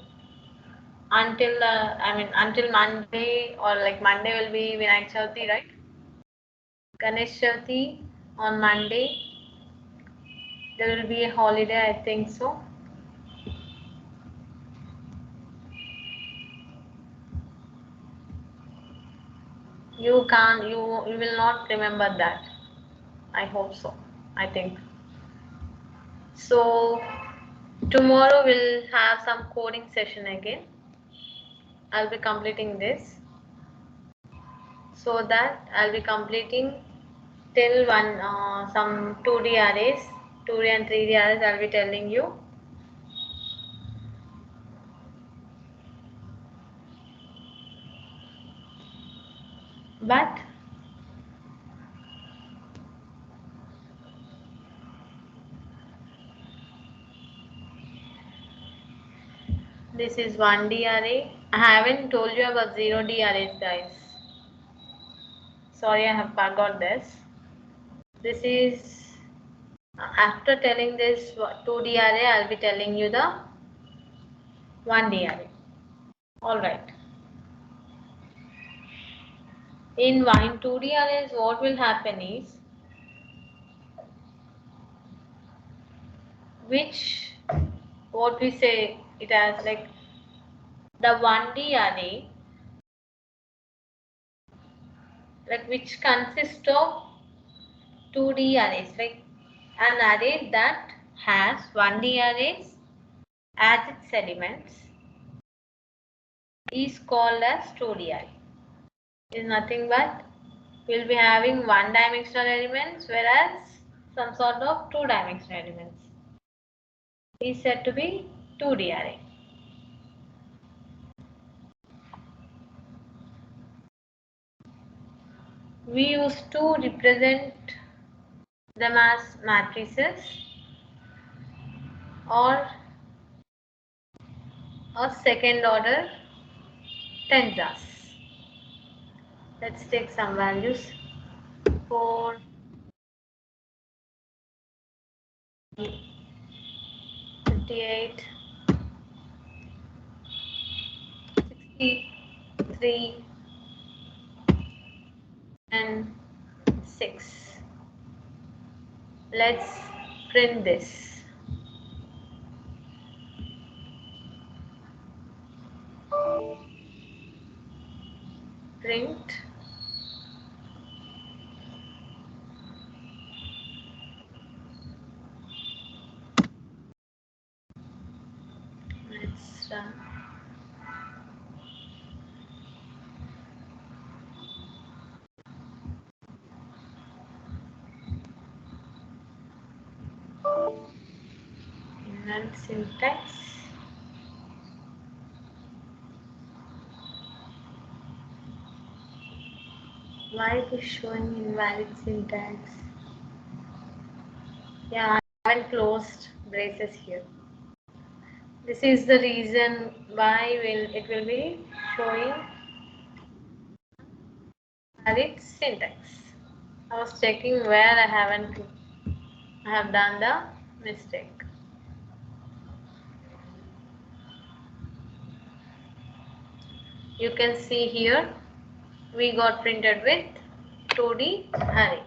until until Monday, or like Monday will be Vinayak Chavithi, right? Ganesh Chavithi on Monday. There will be a holiday, I think so. You will not remember that. I hope so. I think. So tomorrow we'll have some coding session again. I'll be completing this, so that I'll be completing till some 2D arrays, 2D and 3D arrays I'll be telling you. But this is 1D array. I haven't told you about 0D arrays, guys. Sorry, I have forgot this. This is after telling this 2D array, I'll be telling you the 1D array. Alright. In 2D arrays, what will happen is, what we say it as, like the 1D array like which consists of 2D arrays, like an array that has 1D arrays as its elements is called as 2D array. Is nothing but we'll be having one-dimensional elements, whereas some sort of two-dimensional elements is said to be 2D array. We used to represent them as matrices or second order tensors. Let's take some values. 4, 58, 63, and 6. Let's print this. Print let's run. Invalid syntax. Why it is showing invalid syntax? Yeah, I haven't closed braces here. This is the reason why it will be showing invalid syntax. I was checking where I have done the mistake. You can see here we got printed with 2D array.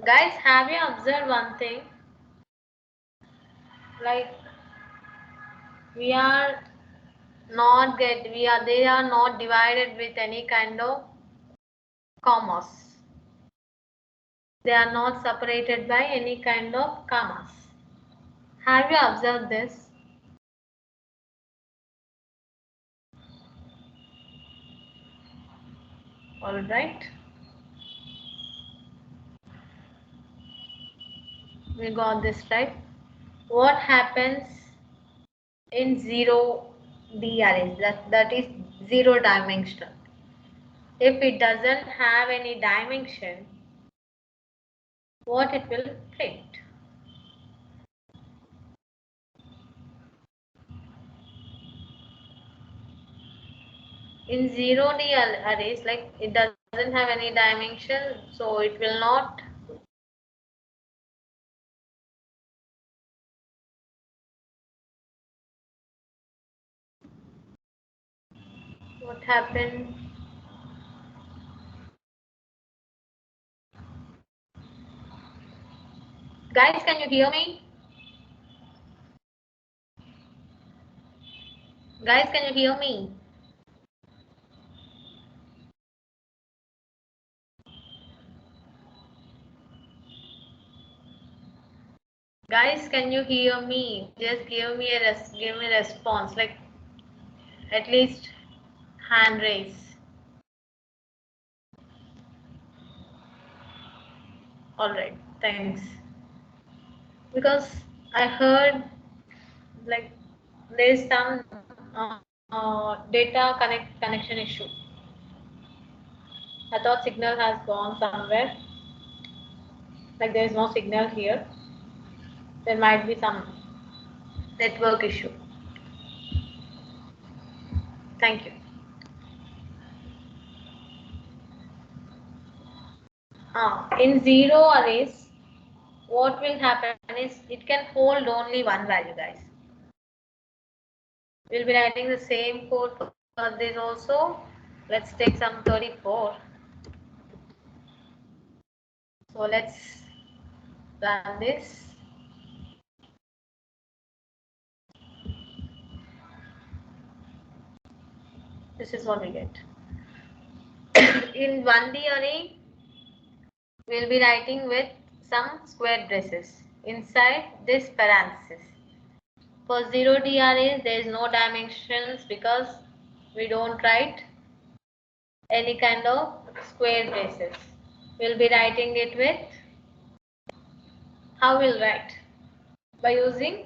Guys, have you observed one thing? Like they are not divided with any kind of commas. They are not separated by any kind of commas. Have you observed this? All right. We got this right. What happens in 0D arrays? That is 0 dimensional. If it doesn't have any dimension, what it will print? In 0D arrays, like it doesn't have any dimension, so it will not what happened. Guys, can you hear me? Guys, can you hear me? Guys, can you hear me? Just give me a response, like at least hand raise. All right, thanks. Because I heard like there is some data connection issue. I thought signal has gone somewhere. Like there is no signal here. There might be some network issue. Thank you. In 0 arrays, what will happen is it can hold only one value, guys. We'll be writing the same code for this also. Let's take some 34. So let's run this. This is what we get. in 1D array, we'll be writing with some square braces inside this parenthesis. For 0D arrays, there is no dimensions because we don't write any kind of square braces. We'll be writing it with, how we'll write? By using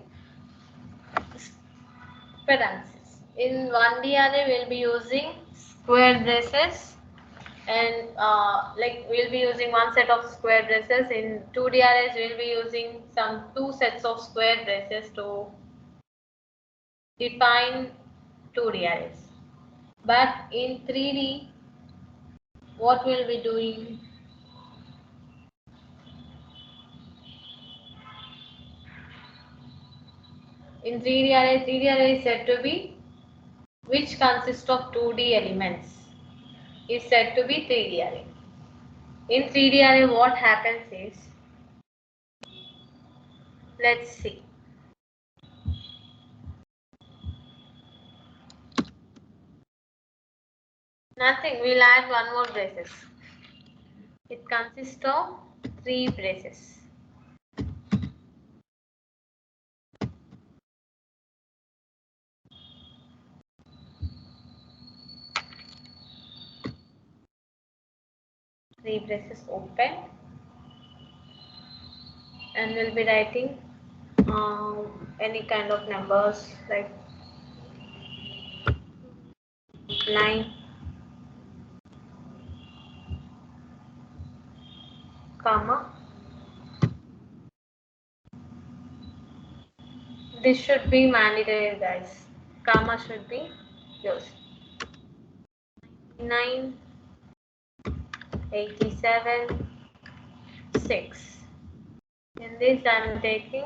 parentheses. In 1D array, we'll be using square braces, and like we'll be using one set of square braces. In 2D arrays, we'll be using some two sets of square braces to define 2D arrays. But in 3D, what we'll be doing? In 3D array is said to be, which consists of 2D elements, is said to be 3D array. In 3D array, what happens is, let's see. Nothing, we'll add one more braces. It consists of 3 braces. Three braces open, and we'll be writing any kind of numbers like 9, comma. This should be mandatory, guys. Comma should be used. 9, 87, 6. In this, I am taking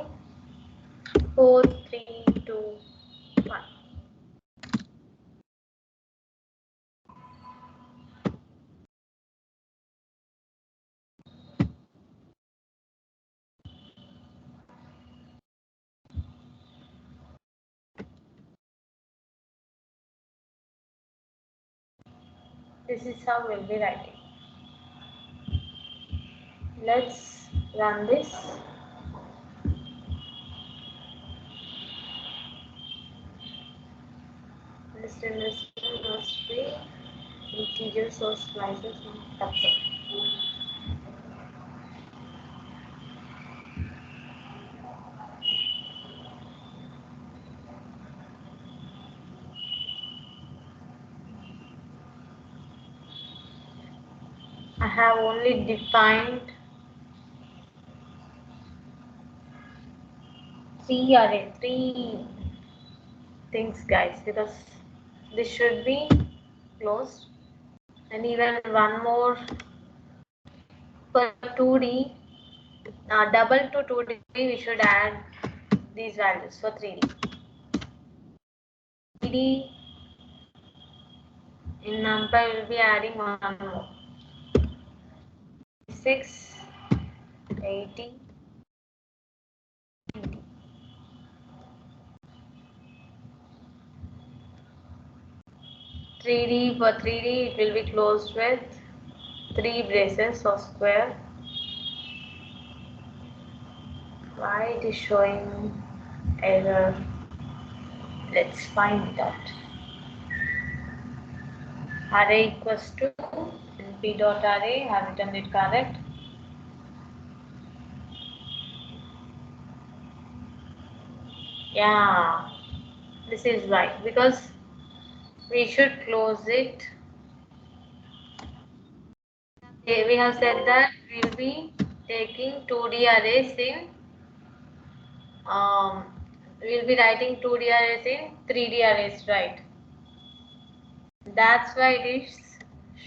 4, 3, 2, 1. This is how we'll be writing. Let's run this. This must be integers or slices. That's it. I have only defined 3 things, guys, because this should be closed, and even one more for 2D, double to 2D, we should add these values for 3D. 3D in number will be adding one more. 6, 80, 3D, for 3D it will be closed with 3 braces of square. Why it is showing error? Let's find it out. Array equals to np dot array. Have written it correct. Yeah, this is right, because we should close it. We have said that we will be taking 2D arrays in, we will be writing 2D arrays in 3D arrays, right? That's why it is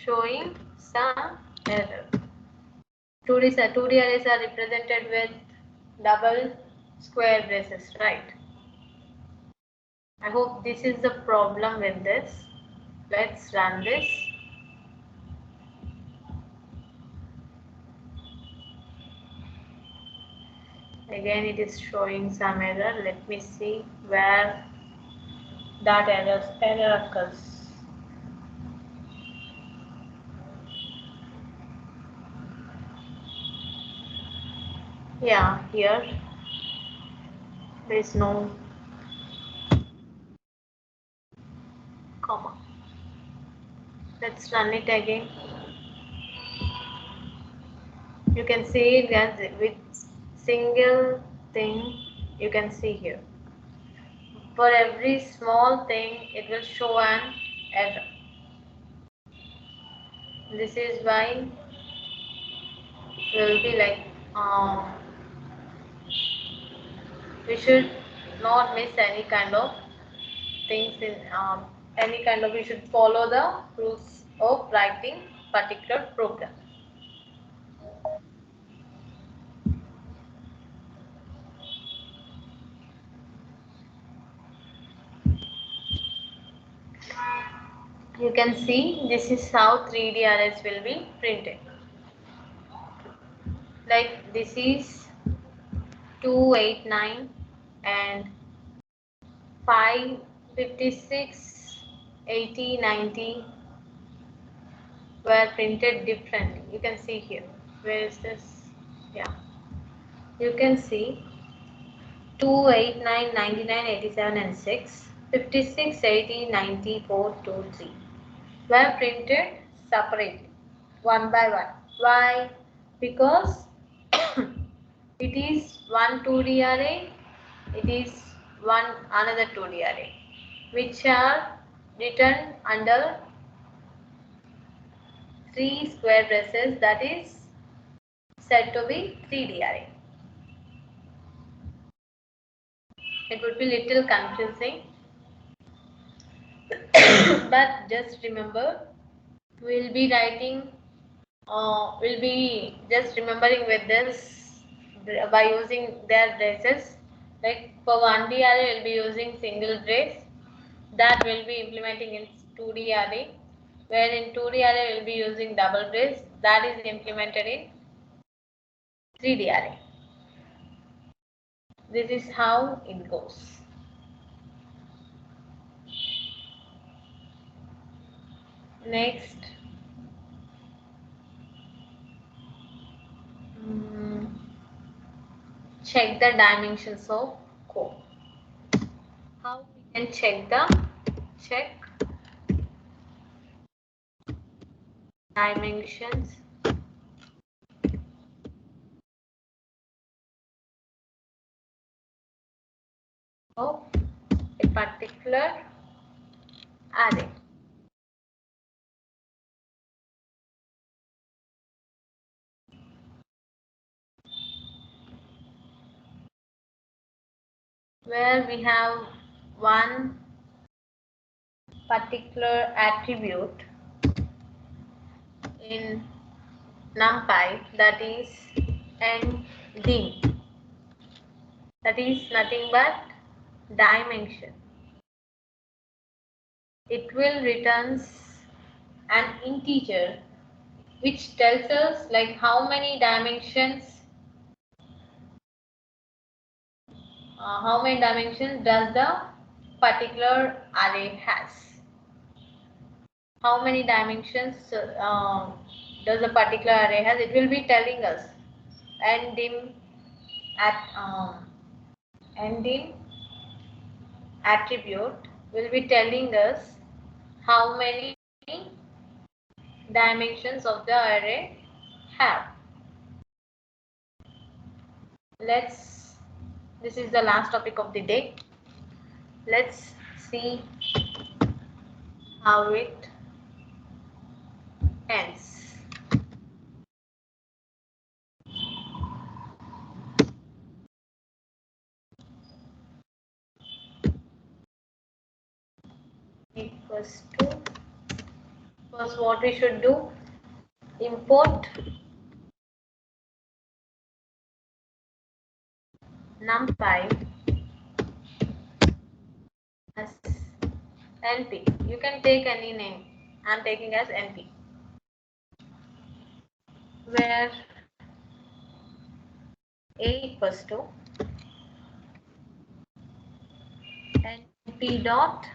showing some error. 2D arrays are represented with double square braces, right? I hope this is the problem with this. Let's run this. Again, it is showing some error. Let me see where that error occurs. Yeah, here there is no comma. Let's run it again. You can see it as with single thing. You can see here. For every small thing, it will show an error. This is why will be like we should not miss any kind of things in any kind of. We should follow the rules of writing particular program. You can see this is how 3D arrays will be printed. Like this is 289 and 5, 56, 80, 90 were printed differently. You can see here. Where is this? Yeah. You can see 2, 8, 9, 99, 87 and 6, 56, 80, 94, 2, 3 were printed separately, one by one. Why? Because it is one 2D array, it is one another 2D array, which are written under 3 square braces, that is said to be 3D array. It would be little confusing, but just remember, we'll be writing, we'll be just remembering with this by using their braces. Like for 1D array, we'll be using single brace that will be implementing in 2D array, where in 2D array we'll be using double brace that is implemented in 3D array. This is how it goes. Next, check the dimensions of code. How we can check dimensions of a particular array. Where we have one particular attribute in NumPy, that is ndim, that is nothing but dimension. It will returns an integer which tells us like how many dimensions does the particular array has. How many dimensions does a particular array has? It will be telling us. ndim attribute will be telling us how many dimensions of the array have. This is the last topic of the day. Let's see how it ends. Equals to, first what we should do, import numpy as np. You can take any name. I'm taking as np, where a equals to np dot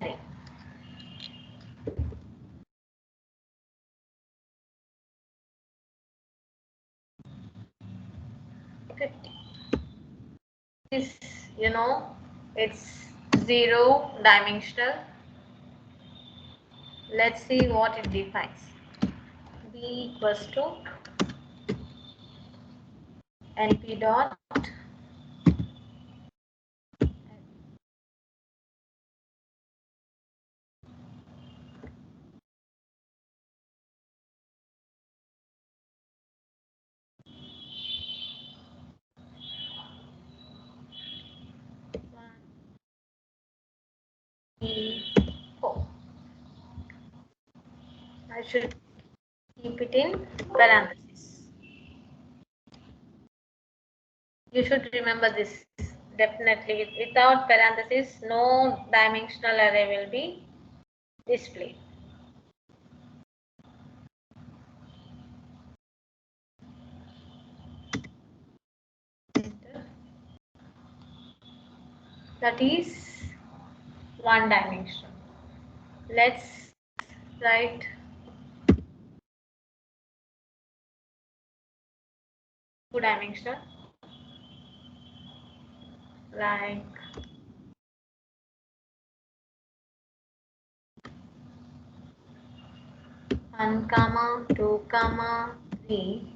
array. 50. This, it's 0 dimensional. Let's see what it defines. B equals to np dot E4. I should keep it in parentheses. You should remember this definitely. Without parentheses, no dimensional array will be displayed. That is one dimension. Let's write two dimensional, like 1, 2, 3.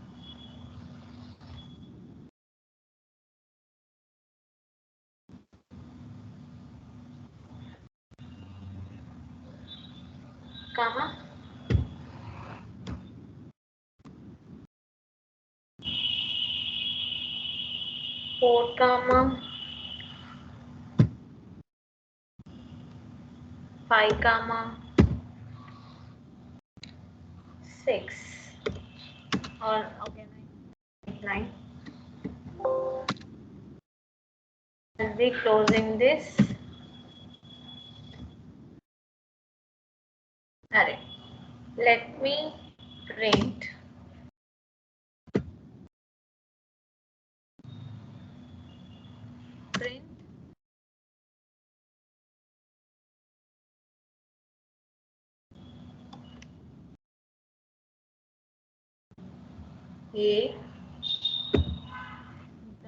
Comma 4, 5, 6, or again 9. I'll be closing this array. Let me print A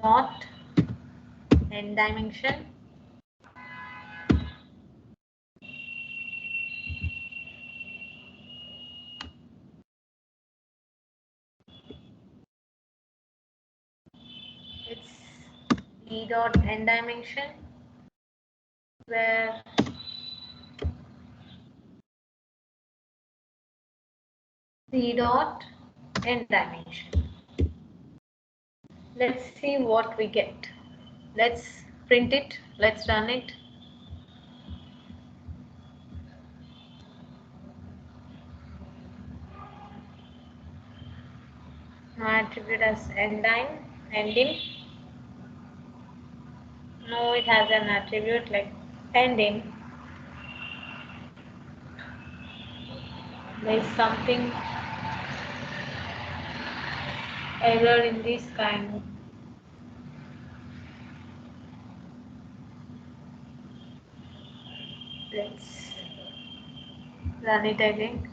dot n dimension it's E dot n dimension, where C dot n dimension. Let's see what we get. Let's print it. Let's run it. My attribute as ending. No, it has an attribute like ending. There is something error in this kind. Let's run it again.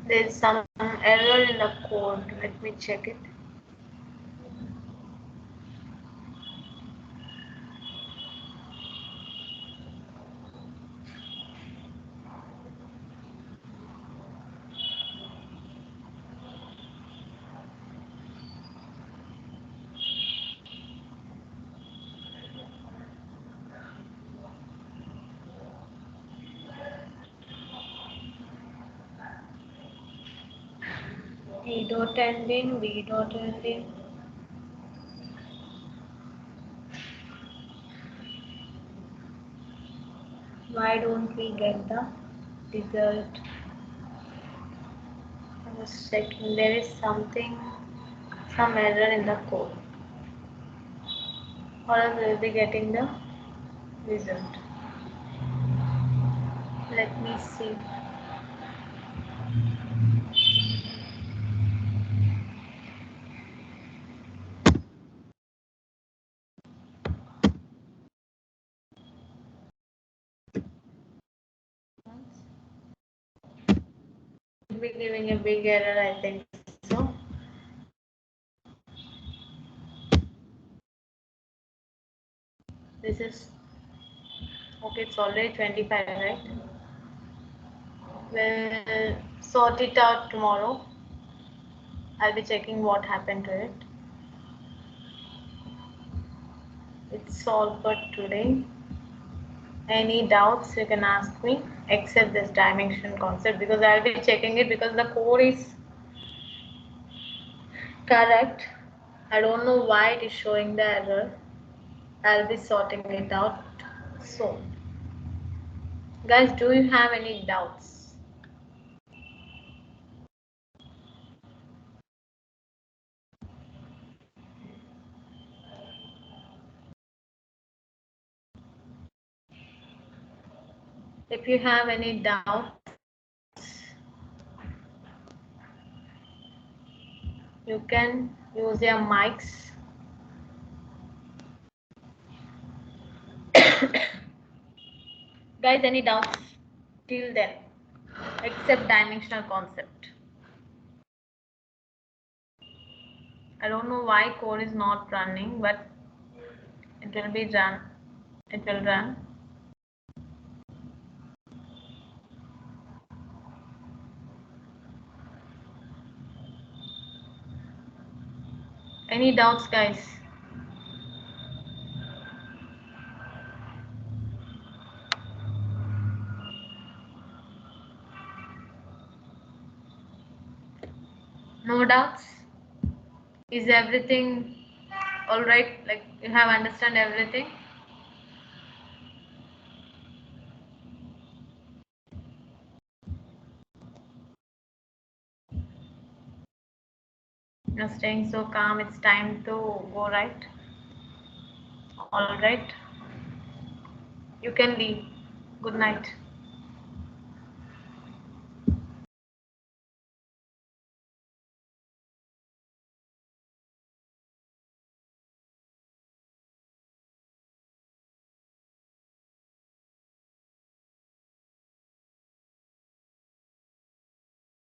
There's some error in the code. Let me check it. E dot ending, B dot ending. Why don't we get the result? I was checking. There is some error in the code. Or else we'll be getting the result. Let me see. Should be giving a big error, I think so. This is okay, it's already 25, right? We'll sort it out tomorrow. I'll be checking what happened to it. It's solved for today. Any doubts you can ask me except this dimension concept, because I'll be checking it because the code is correct. I don't know why it is showing the error. I'll be sorting it out soon. Guys, do you have any doubts? If you have any doubts, you can use your mics. Guys, any doubts till then, except dimensional concept? I don't know why code is not running, but it will be run. It will run. Any doubts, guys? No doubts? Is everything all right? Like you have understand everything? You're staying so calm. It's time to go, right? All right. You can leave. Good night.